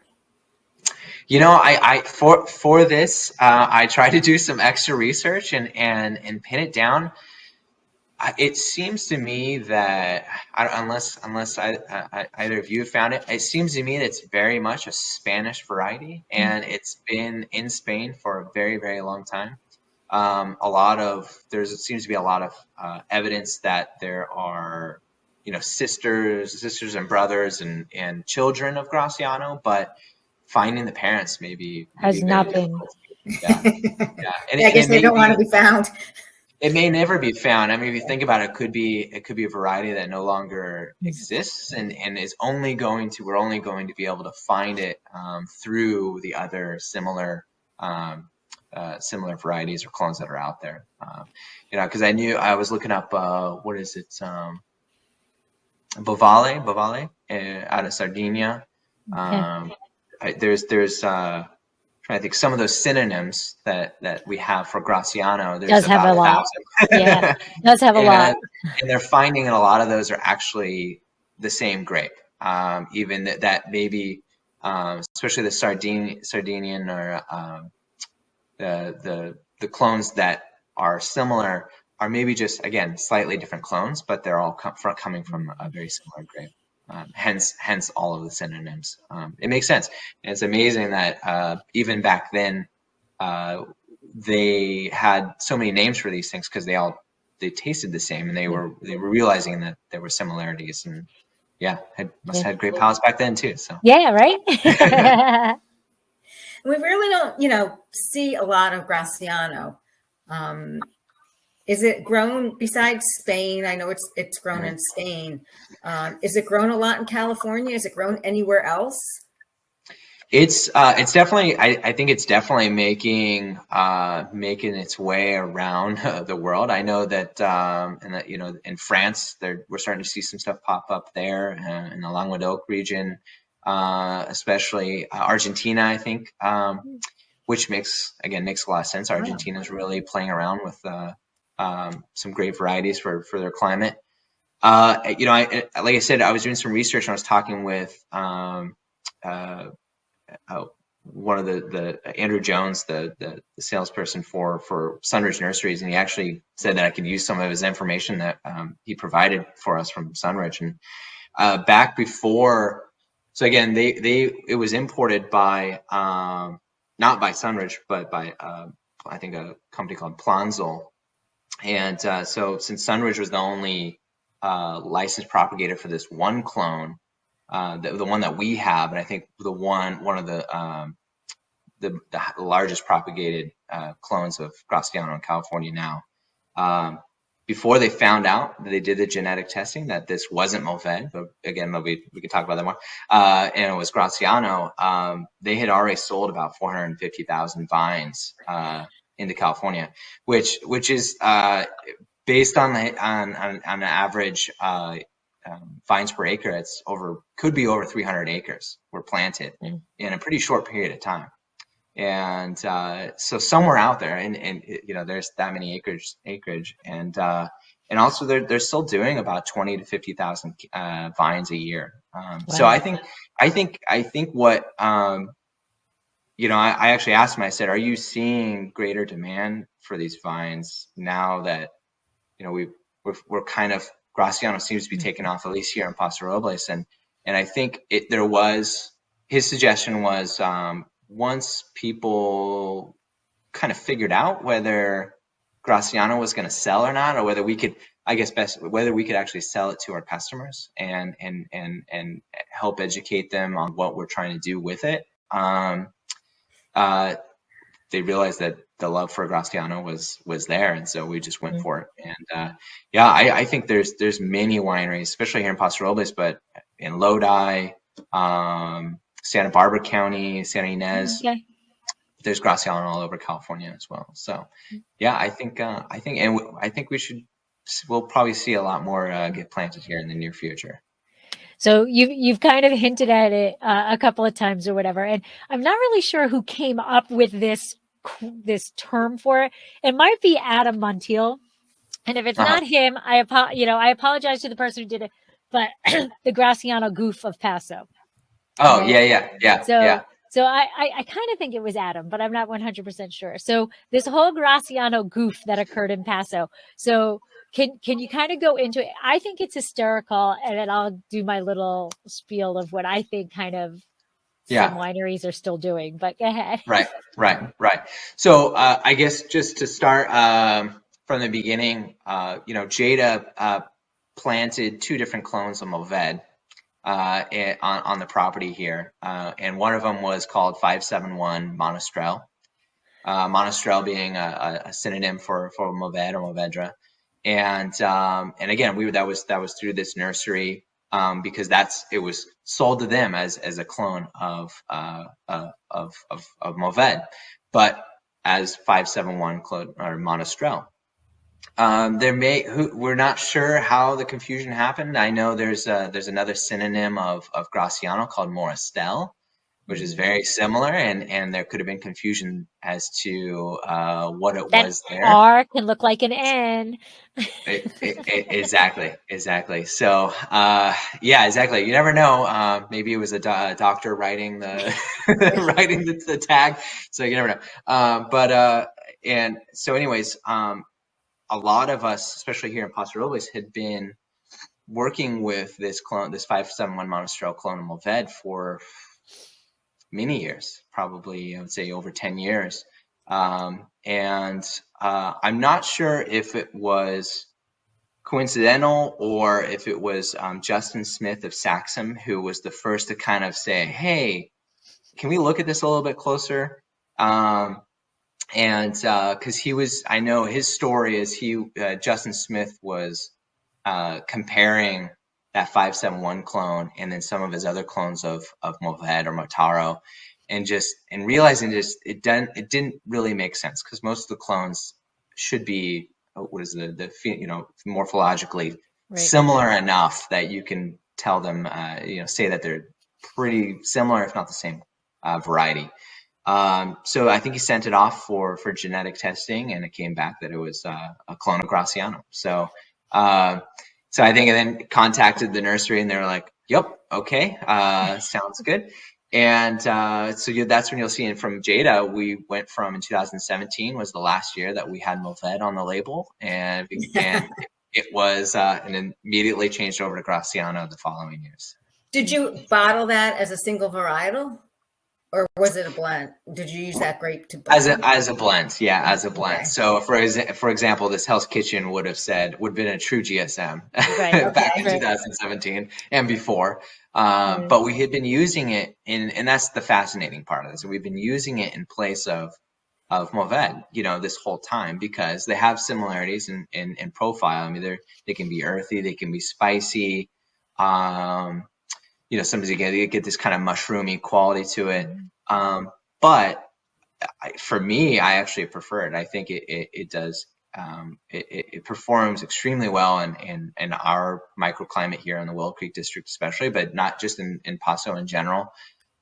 I for this I try to do some extra research and pin it down. It seems to me that unless either of you found it, it seems to me that it's very much a Spanish variety, and it's been in Spain for a very, very long time. There seems to be a lot of evidence that there are sisters and brothers and children of Graciano, but finding the parents maybe has not been. Yeah. I guess they don't want to be found. It may never be found. I mean, if you think about it, it could be a variety that no longer exists and is we're only going to be able to find it through the other similar varieties or clones that are out there. Because I was looking up what is it? Bovale, out of Sardinia. There's trying to think some of those synonyms that we have for Graciano. There's Does have about a lot. 1,000. Yeah, does have a lot. And they're finding that a lot of those are actually the same grape. Even that maybe, especially the Sardinian or the clones that are similar are maybe just, again, slightly different clones, but they're all coming from a very similar grape. Hence all of the synonyms. It makes sense. And it's amazing that even back then they had so many names for these things because they tasted the same, and they were realizing that there were similarities, and must have had great palates back then too. So right. We really don't, see a lot of Graciano. Is it grown besides Spain? I know it's grown in Spain. Is it grown a lot in California? Is it grown anywhere else? It's definitely, I think it's definitely making its way around the world. I know that in France we're starting to see some stuff pop up there in the Languedoc region, especially Argentina, I think, which makes a lot of sense. Argentina is really playing around with some great varieties for their climate. Like I said, I was doing some research and I was talking with one of the Andrew Jones, the salesperson for Sunridge Nurseries, and he actually said that I could use some of his information that he provided for us from Sunridge. And back before, so again, it was imported by not by Sunridge, but by I think a company called Planzel. And so since Sunridge was the only licensed propagator for this one clone, the one that we have, and I think one of the largest propagated clones of Graciano in California now. Before they found out that they did the genetic testing that this wasn't Mourvèdre, but again, we can talk about that more, and it was Graciano, they had already sold about 450,000 vines into California, which is based on an average vines per acre. Could be over 300 acres were planted in a pretty short period of time. And so somewhere out there, and there's that many acreage, and also they're still doing about 20 to 50,000 vines a year. Wow. So I think what I actually asked him. I said, "Are you seeing greater demand for these vines now that we're kind of Graciano seems to be taking off, at least here in Paso Robles?" And I think his suggestion was once people kind of figured out whether Graciano was going to sell or not, or whether we could, whether we could actually sell it to our customers and help educate them on what we're trying to do with it. They realized that the love for Graciano was there, and so we just went for it. And I think there's many wineries, especially here in Paso Robles, but in Lodi, Santa Barbara County, Santa Ynez. Okay. There's Graciano all over California as well. So I think we'll probably see a lot more get planted here in the near future. So you've kind of hinted at it a couple of times or whatever, and I'm not really sure who came up with this term for it. It might be Adam Montiel, and if it's not him, I apologize to the person who did it. But the Graciano goof of Paso. Oh, yeah. So I kind of think it was Adam, but I'm not 100% sure. So this whole Graciano goof that occurred in Paso. So can you kind of go into it? I think it's hysterical, and then I'll do my little spiel of what I think kind of some wineries are still doing. But go ahead. Right. So I guess just to start from the beginning, Jada planted 2 different clones of Mourvèdre on the property here, and one of them was called 571 Monastrell, Monastrell being a synonym for Mourvèdre or Mourvèdre. And again, that was through this nursery, because it was sold to them as a clone of Mourvèdre, but as 571 clone or Monastrell. We're not sure how the confusion happened. I know there's another synonym of Graciano called Moristel, which is very similar, and there could have been confusion as to what it was there. R can look like an N. Exactly. So, yeah, exactly. You never know. Maybe it was a doctor writing the writing the tag. So you never know. And so, anyways, a lot of us, especially here in Paso Robles, had been working with this 571 Monastrell clone of Mourvèdre for many years, probably I would say over 10 years. I'm not sure if it was coincidental or if it was Justin Smith of Saxum who was the first to kind of say, hey, can we look at this a little bit closer? Because I know his story is Justin Smith was comparing that 571 clone and then some of his other clones of Mourvèdre or Motaro, and realizing it didn't really make sense, because most of the clones should be morphologically similar enough that you can tell them, say that they're pretty similar, if not the same variety. So I think he sent it off for genetic testing, and it came back that it was a clone of Graciano. So I think, and then contacted the nursery, and they were like, "Yep, okay, sounds good." And that's when you'll see. And from Jada, we went from, in 2017 was the last year that we had Mourvèdre on the label, and it was, and then immediately changed over to Graciano the following years. Did you bottle that as a single varietal? Or was it a blend? Did you use that grape to blend? As a blend, yeah, as a blend. Okay. So for example, this Hell's Kitchen would have been a true GSM back in 2017 and before. But we had been using it and that's the fascinating part of this. We've been using it in place of Mourvèdre, this whole time, because they have similarities in profile. I mean, they can be earthy, they can be spicy. Sometimes you get this kind of mushroomy quality to it. But for me, I actually prefer it. I think it does. It performs extremely well in our microclimate here in the Willow Creek district, especially, but not just in Paso in general.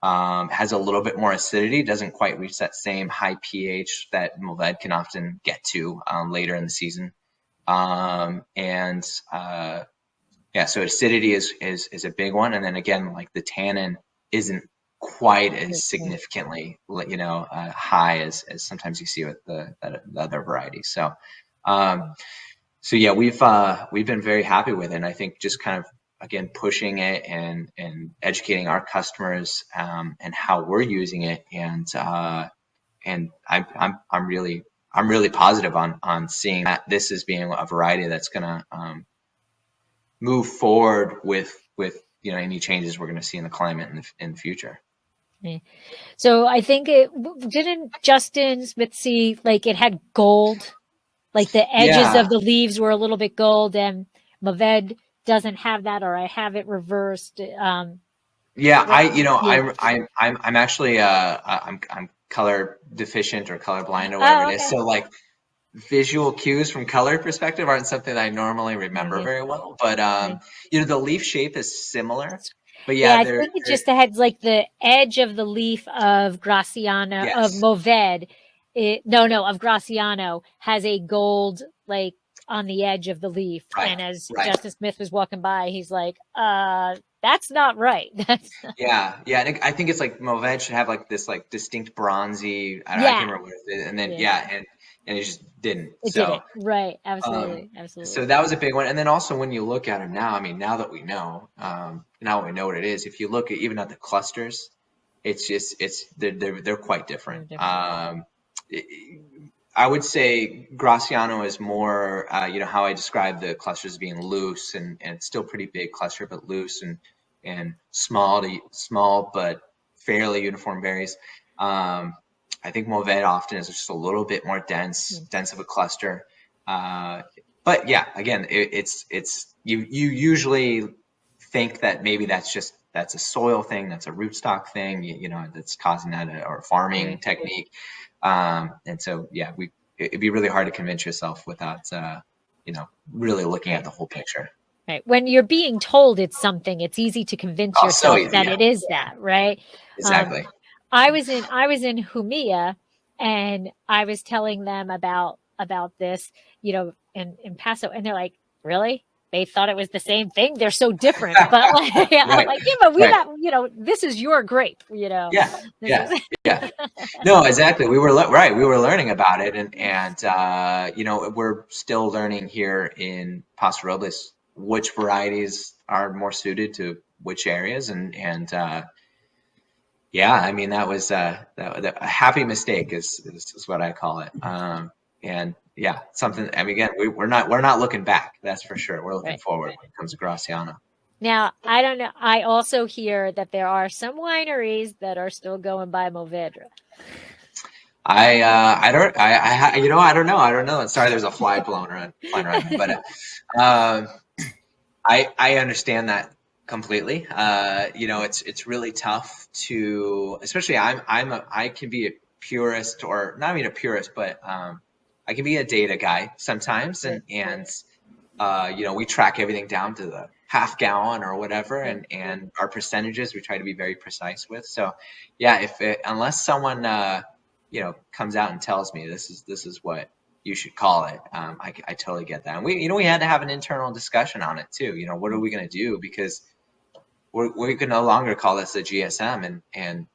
Has a little bit more acidity, doesn't quite reach that same high pH that Mourvèdre can often get to later in the season. Yeah, so acidity is a big one, and then again, like the tannin isn't quite as significantly, high as sometimes you see with the other varieties. So yeah, we've been very happy with it, and I think just kind of again pushing it and educating our customers and how we're using it, and I'm really positive on seeing that this is being a variety that's gonna move forward with any changes we're going to see in the climate in the future. So I think didn't Justin Smith see like it had gold, like the edges of the leaves were a little bit gold, and Mourvèdre doesn't have that, or I have it reversed. I'm actually I'm color deficient or colorblind or whatever it is. So like visual cues from color perspective aren't something that I normally remember very well, but the leaf shape is similar. But I think it just had like the edge of the leaf of Graciano of Mourvèdre. Of Graciano has a gold like on the edge of the leaf, and as Justin Smith was walking by, he's like, "That's not right." Yeah. I think it's like Mourvèdre should have like this like distinct bronzy. I can't remember what it is, and then and it just didn't. It didn't. Right. Absolutely. So that was a big one. And then also when you look at them now, I mean, now that we know what it is, if you look even at the clusters, they're quite different. I would say Graciano is more, how I describe the clusters being loose and still pretty big cluster, but loose and small but fairly uniform berries. I think Mourvèdre often is just a little bit more dense of a cluster. But yeah, again, it's you usually think that maybe that's a soil thing, that's a rootstock thing, that's causing that, or a farming technique. And so, yeah, it'd be really hard to convince yourself without, really looking at the whole picture. Right. When you're being told it's something, it's easy to convince yourself that it is that, right? Exactly. I was in Jumilla, and I was telling them about this, in Paso, and they're like, "Really?" They thought it was the same thing. They're so different, but like, I'm like, yeah, but this is your grape, Yeah. No, exactly. We were learning about it, and we're still learning here in Paso Robles which varieties are more suited to which areas, and yeah, I mean, that was a happy mistake is what I call it. And yeah, something. I mean, again, we're not looking back. That's for sure. We're looking forward when it comes to Graciano. Now, I don't know. I also hear that there are some wineries that are still going by Mourvèdre. I don't know. Sorry, there's a fly flying around me, but I understand that completely. It's really tough to, especially I can be a purist, or not even a purist, but I can be a data guy sometimes, and we track everything down to the half gallon or whatever, and our percentages we try to be very precise with. So yeah, unless someone comes out and tells me this is what you should call it, I totally get that. And we had to have an internal discussion on it too. What are we going to do, because we can no longer call this a GSM, and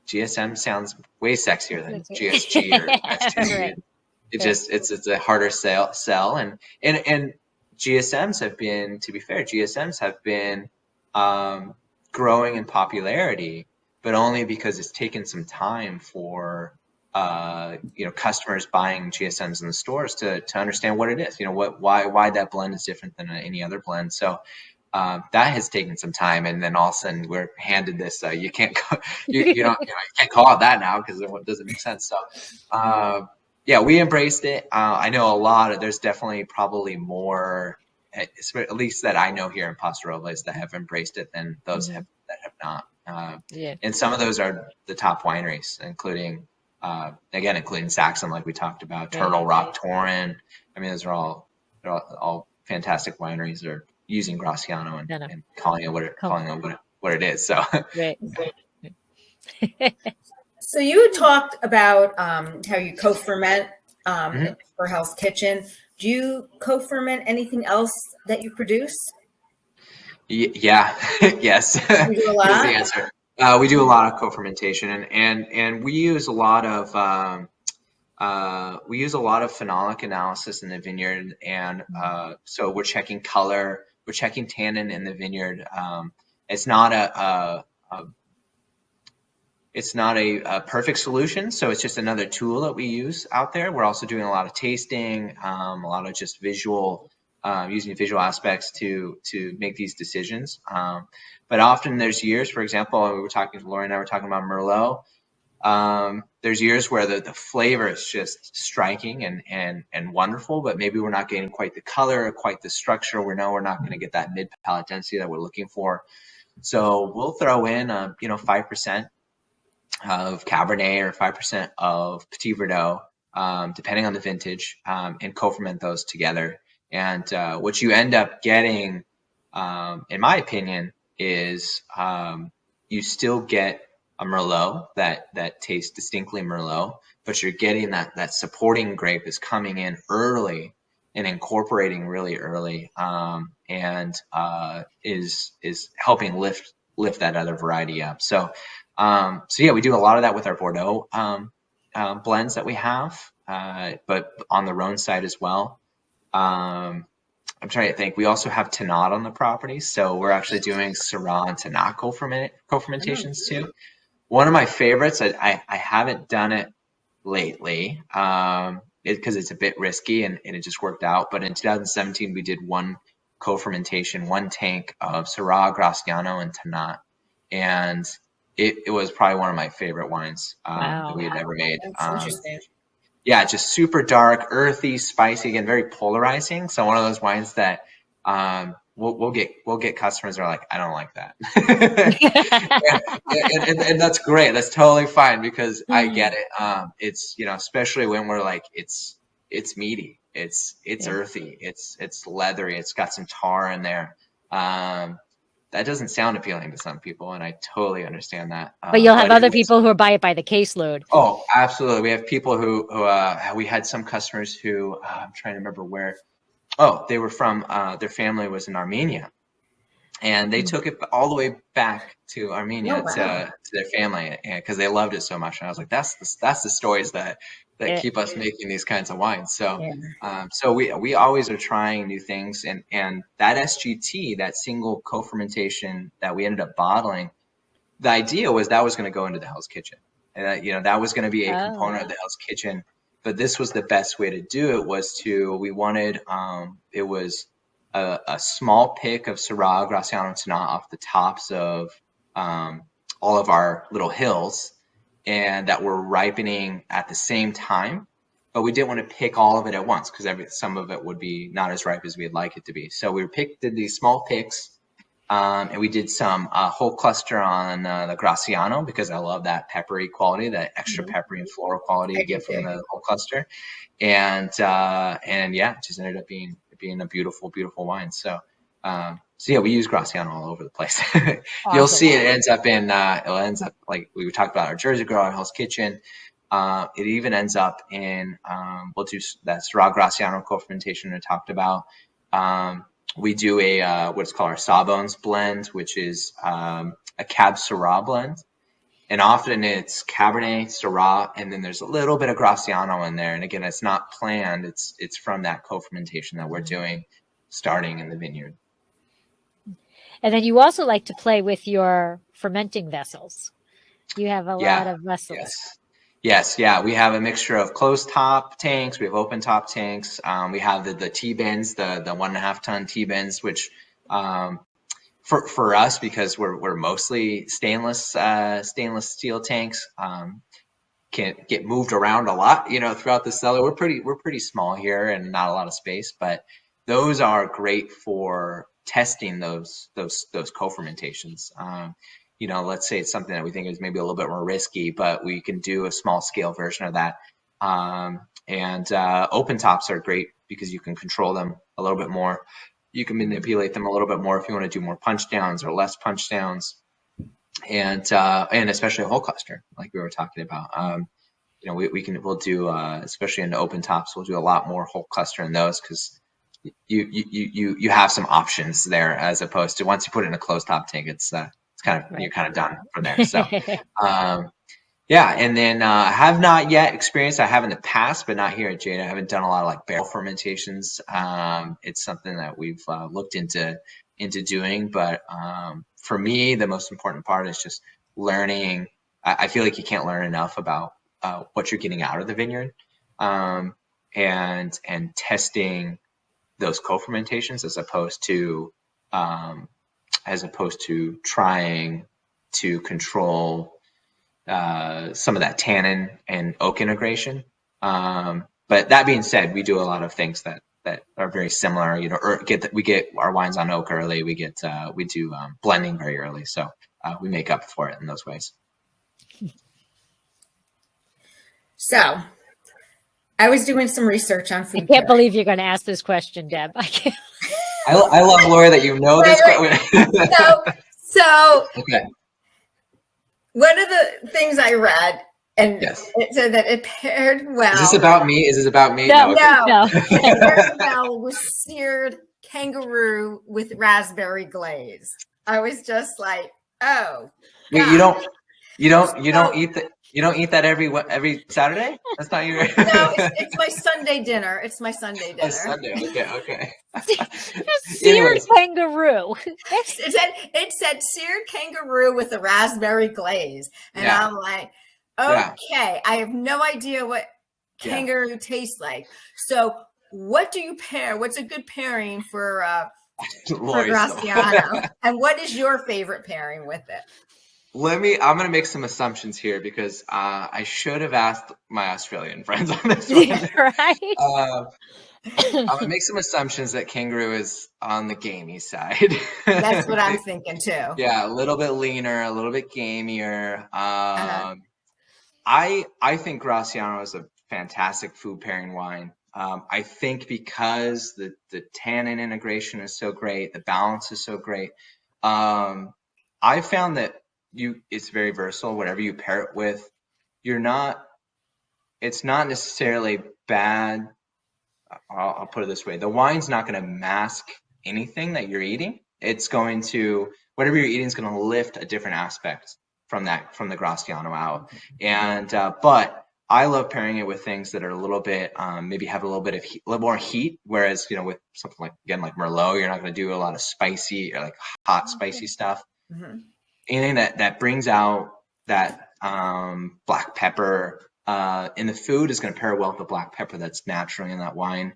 GSM sounds way sexier than GSG or SGG. Right. It's a harder sell, and GSMs have been, to be fair, growing in popularity, but only because it's taken some time for customers buying GSMs in the stores to understand what it is, why that blend is different than any other blend. So that has taken some time, and then all of a sudden we're handed this. You can't you can't call it that now because it doesn't make sense. So yeah, we embraced it. I know there's definitely probably more, at least that I know here in Paso Robles, that have embraced it than those that have not. And some of those are the top wineries, including Saxon, like we talked about, Turtle Rock, Torrent. I mean, they're all fantastic wineries that are using Graciano and calling it what it is. So. Right. So you talked about how you co-ferment for Hell's Kitchen. Do you co-ferment anything else that you produce? Yeah. Yes. You do a lot? Is the answer. We do a lot of co-fermentation, and we use a lot of phenolic analysis in the vineyard, and so we're checking color, we're checking tannin in the vineyard. It's not a perfect solution, so it's just another tool that we use out there. We're also doing a lot of tasting, a lot of just using visual aspects to make these decisions. But often there's years, for example, Lori and I were talking about Merlot. There's years where the flavor is just striking and wonderful, but maybe we're not getting quite the color, quite the structure. We're not going to get that mid palate density that we're looking for. So we'll throw in 5% of Cabernet or 5% of Petit Verdot, depending on the vintage, and co-ferment those together. And what you end up getting, in my opinion, is you still get a Merlot that tastes distinctly Merlot, but you're getting that supporting grape is coming in early and incorporating really early, and is helping lift that other variety up. So yeah, we do a lot of that with our Bordeaux blends that we have, but on the Rhone side as well. I'm trying to think. We also have Tannat on the property, so we're actually doing Syrah and Tannat co-fermentations too. One of my favorites, I haven't done it lately because it's a bit risky and it just worked out. But in 2017, we did one co-fermentation, one tank of Syrah, Graciano, and Tannat, and it was probably one of my favorite wines Wow. that we had ever made. That's interesting. Yeah, just super dark, earthy, spicy, again, very polarizing. So one of those wines that we'll get customers that are like, I don't like that, and that's great. That's totally fine because I get it. It's especially when we're like it's meaty, it's earthy, it's leathery, it's got some tar in there. That doesn't sound appealing to some people, and I totally understand that. But you'll have other people who buy it by the caseload. Oh, absolutely. We have people who we had some customers who I'm trying to remember where. Oh, they were from their family was in Armenia, and they took it all the way back to Armenia to their family because they loved it so much. And I was like, that's the stories that keep us making these kinds of wines. So so we always are trying new things, and that SGT, that single co-fermentation that we ended up bottling, the idea was that was going to go into the Hell's Kitchen, and that was going to be a component of the Hell's Kitchen. But this was the best way to do it. We wanted it was a small pick of Syrah, Graciano, Tannat off the tops of all of our little hills, and that were ripening at the same time. But we didn't want to pick all of it at once because some of it would be not as ripe as we'd like it to be. So we did these small picks. And we did some whole cluster on the Graciano because I love that peppery quality, that extra peppery and floral quality you get from the whole cluster. And yeah, it just ended up being a beautiful, beautiful wine. So yeah, we use Graciano all over the place. Awesome. You'll see it ends up like we talked about our Jersey Girl, our Hell's Kitchen. It even ends up in we'll do that Syrah Graciano co-fermentation I talked about. We do a what's called our Sawbones blend, which is a Cab Syrah blend, and often it's Cabernet, Syrah, and then there's a little bit of Graciano in there. And again, it's not planned; it's from that co-fermentation that we're doing, starting in the vineyard. And then you also like to play with your fermenting vessels. You have a lot of vessels. Yes, yeah. We have a mixture of closed top tanks. We have open top tanks. We have the T bins, the 1.5 ton T bins, which for us, because we're mostly stainless steel tanks, can get moved around a lot, throughout the cellar. We're pretty small here and not a lot of space, but those are great for testing those co-fermentations. Let's say it's something that we think is maybe a little bit more risky, but we can do a small scale version of that. And open tops are great because you can control them a little bit more. You can manipulate them a little bit more if you want to do more punch downs or less punch downs. And especially a whole cluster, like we were talking about. We'll do, especially in the open tops, we'll do a lot more whole cluster in those because you have some options there, as opposed to once you put it in a closed top tank, it's kind of you're kind of done from there. So yeah, and then I have not yet experienced. I have in the past, but not here at Jada. I haven't done a lot of like barrel fermentations. It's something that we've looked into doing, but for me, the most important part is just learning. I feel like you can't learn enough about what you're getting out of the vineyard, and testing those co-fermentations as opposed to trying to control some of that tannin and oak integration. But that being said, we do a lot of things that are very similar. We get our wines on oak early. We do blending very early, so we make up for it in those ways. So, I was doing some research on food. I can't believe you're going to ask this question, Deb. I can't. I love, Lori, that you know this. So okay. One of the things I read, and yes. it said that it paired well. Is this about me? No. It paired well with seared kangaroo with raspberry glaze. I was just like, oh. Wait, you don't eat that every Saturday? That's not your. No, it's my Sunday dinner. It's my Sunday dinner. Sunday. Okay. Seared kangaroo. It said seared kangaroo with a raspberry glaze, and I'm like, okay, I have no idea what kangaroo tastes like. So, what do you pair? What's a good pairing for Graciano? And what is your favorite pairing with it? I'm going to make some assumptions here because I should have asked my Australian friends on this one. Right? I'm going to make some assumptions that Kangaroo is on the gamey side. That's what I'm thinking too. Yeah, a little bit leaner, a little bit gamier. I think Graciano is a fantastic food pairing wine. I think because the tannin integration is so great, the balance is so great. I found that it's very versatile. Whatever you pair it with, it's not necessarily bad. I'll put it this way: the wine's not going to mask anything that you're eating. It's going to, whatever you're eating is going to lift a different aspect from the Graciano out. And but I love pairing it with things that are a little bit maybe have a little bit of a little more heat. Whereas with something like Merlot, you're not going to do a lot of spicy or like hot spicy stuff. Mm-hmm. Anything that brings out that black pepper in the food is going to pair well with the black pepper that's naturally in that wine.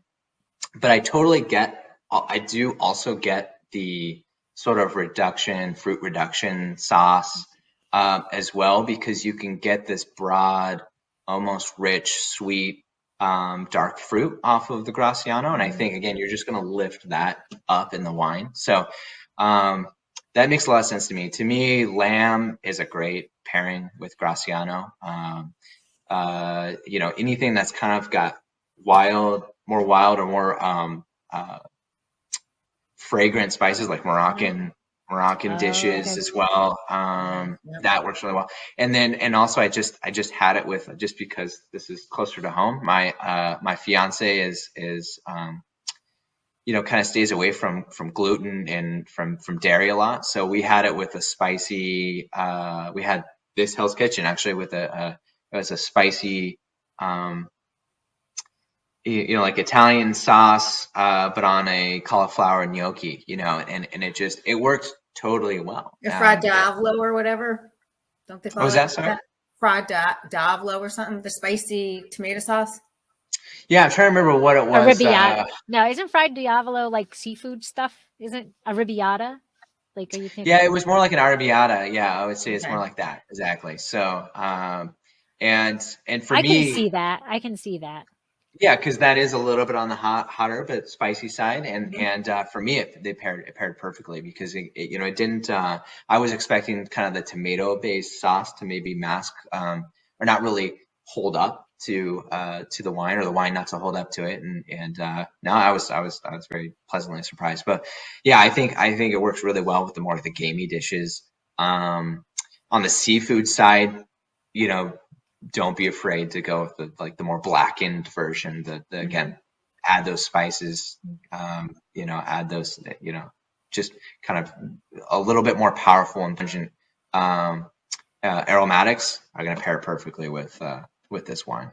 But I do also get the sort of fruit reduction sauce as well, because you can get this broad, almost rich, sweet, dark fruit off of the Graciano. And I think, again, you're just going to lift that up in the wine. So that makes a lot of sense to me. To me, lamb is a great pairing with Graciano. Anything that's kind of got more wild or more fragrant spices like Moroccan dishes as well. That works really well. And also I just had it with, just because this is closer to home. My fiance is kind of stays away from gluten and from dairy a lot. So we had it with a spicy, we had this Hell's Kitchen actually with it was a spicy, like Italian sauce, but on a cauliflower gnocchi, and it works totally well. Fried diavolo or whatever. Don't they call it? What was that, sorry? Fried diavolo or something, the spicy tomato sauce. Yeah, I'm trying to remember what it was. Arrabbiata. No, isn't fried diavolo like seafood stuff? Isn't arrabbiata? Like, are you thinking? Yeah, it was more like an arrabbiata. Yeah, I would say it's more like that. Exactly. So, and for me, I can see that. Yeah, because that is a little bit on the hotter but spicy side, and for me, it paired perfectly, because it didn't. I was expecting kind of the tomato based sauce to maybe mask or not really hold up to the wine, or the wine not to hold up to it, and no, I was very pleasantly surprised. But yeah, I think it works really well with the more of the gamey dishes. On the seafood side, don't be afraid to go with the more blackened version. Again, add those spices, add those, just kind of a little bit more powerful and pungent aromatics are going to pair perfectly with this wine.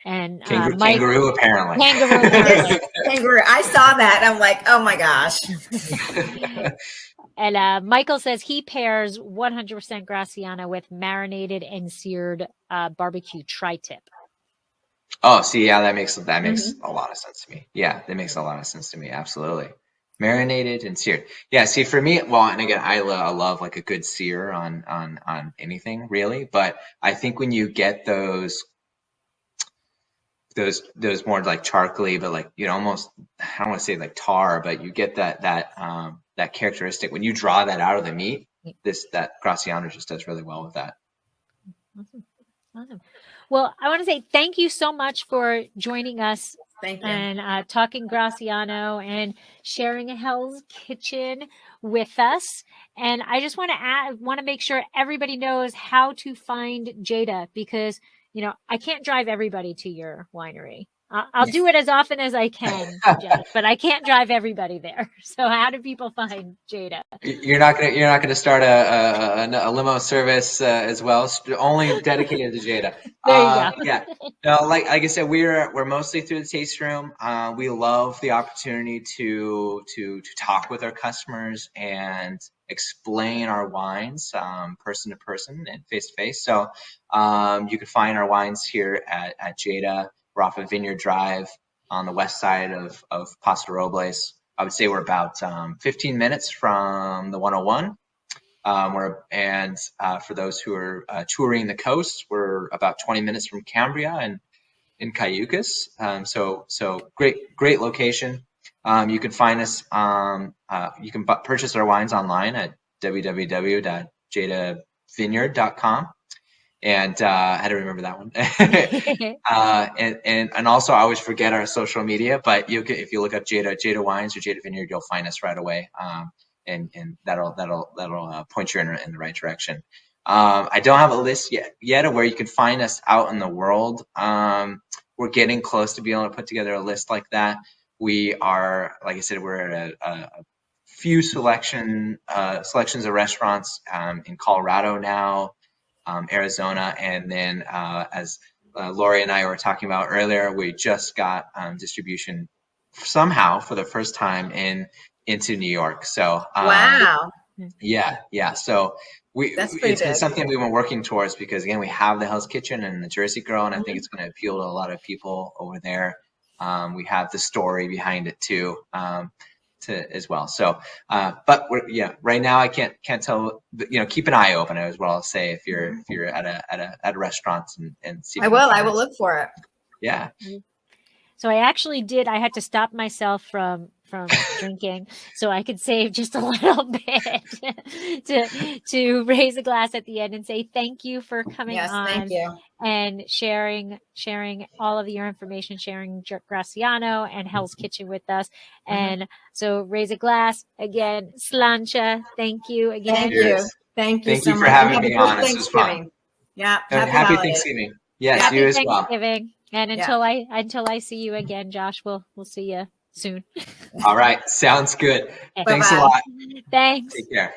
And kangaroo apparently. Kangaroo. I saw that. I'm like, oh my gosh. And Michael says he pairs 100% Graciano with marinated and seared barbecue tri-tip. Oh, see, yeah, that makes a lot of sense to me. Yeah, that makes a lot of sense to me. Absolutely. Marinated and seared. Yeah, see, for me, well, and again, I love like a good sear on anything really, but I think when you get those more like charcoaly, but like, almost, I don't want to say like tar, but you get that characteristic when you draw that out of the meat. That Graciano just does really well with that. Awesome. Well, I want to say thank you so much for joining us. Thank you. And talking Graciano and sharing a Hell's Kitchen with us. And I just want to make sure everybody knows how to find Jada, because I can't drive everybody to your winery. I'll do it as often as I can, Jeff, but I can't drive everybody there. So how do people find Jada? You're not gonna start a limo service as well, only dedicated to Jada. There you go. Yeah. No, like I said, we're mostly through the taste room. We love the opportunity to talk with our customers and explain our wines person to person and face to face. So you can find our wines here at Jada. We're off of Vineyard Drive on the west side of Paso Robles. I would say we're about 15 minutes from the 101. For those who are touring the coast, we're about 20 minutes from Cambria and in Cayucas. So great location. You can find us. You can purchase our wines online at www.jadavineyard.com. And I had to remember that one. And also I always forget our social media, but if you look up Jada Wines or Jada Vineyard, you'll find us right away. And that'll point you in the right direction. I don't have a list yet of where you can find us out in the world. We're getting close to being able to put together a list like that. We are, like I said, we're at a few selections of restaurants in Colorado now, Arizona, and then as Lori and I were talking about earlier, we just got distribution somehow for the first time into New York. So wow. Yeah. So it's been something we've been working towards because again, we have the Hell's Kitchen and the Jersey Girl, and I think it's going to appeal to a lot of people over there. We have the story behind it too, as well. So, but right now I can't tell. Keep an eye open as well. Say if you're at a restaurant and see. I will look for it. Yeah. So I actually did. I had to stop myself from drinking so I could save just a little bit to raise a glass at the end and say thank you for coming on. Thank you. And sharing all of your information, sharing Graciano and Hell's Kitchen with us. And so raise a glass again. Slancha, thank you again. Thank you so much for having me on. This was fun. Yeah. Happy Thanksgiving. Yes, happy you as well. Thanksgiving. And until I see you again, Josh, we'll see you soon. All right. Sounds good. Okay. Thanks a lot. Thanks. Take care.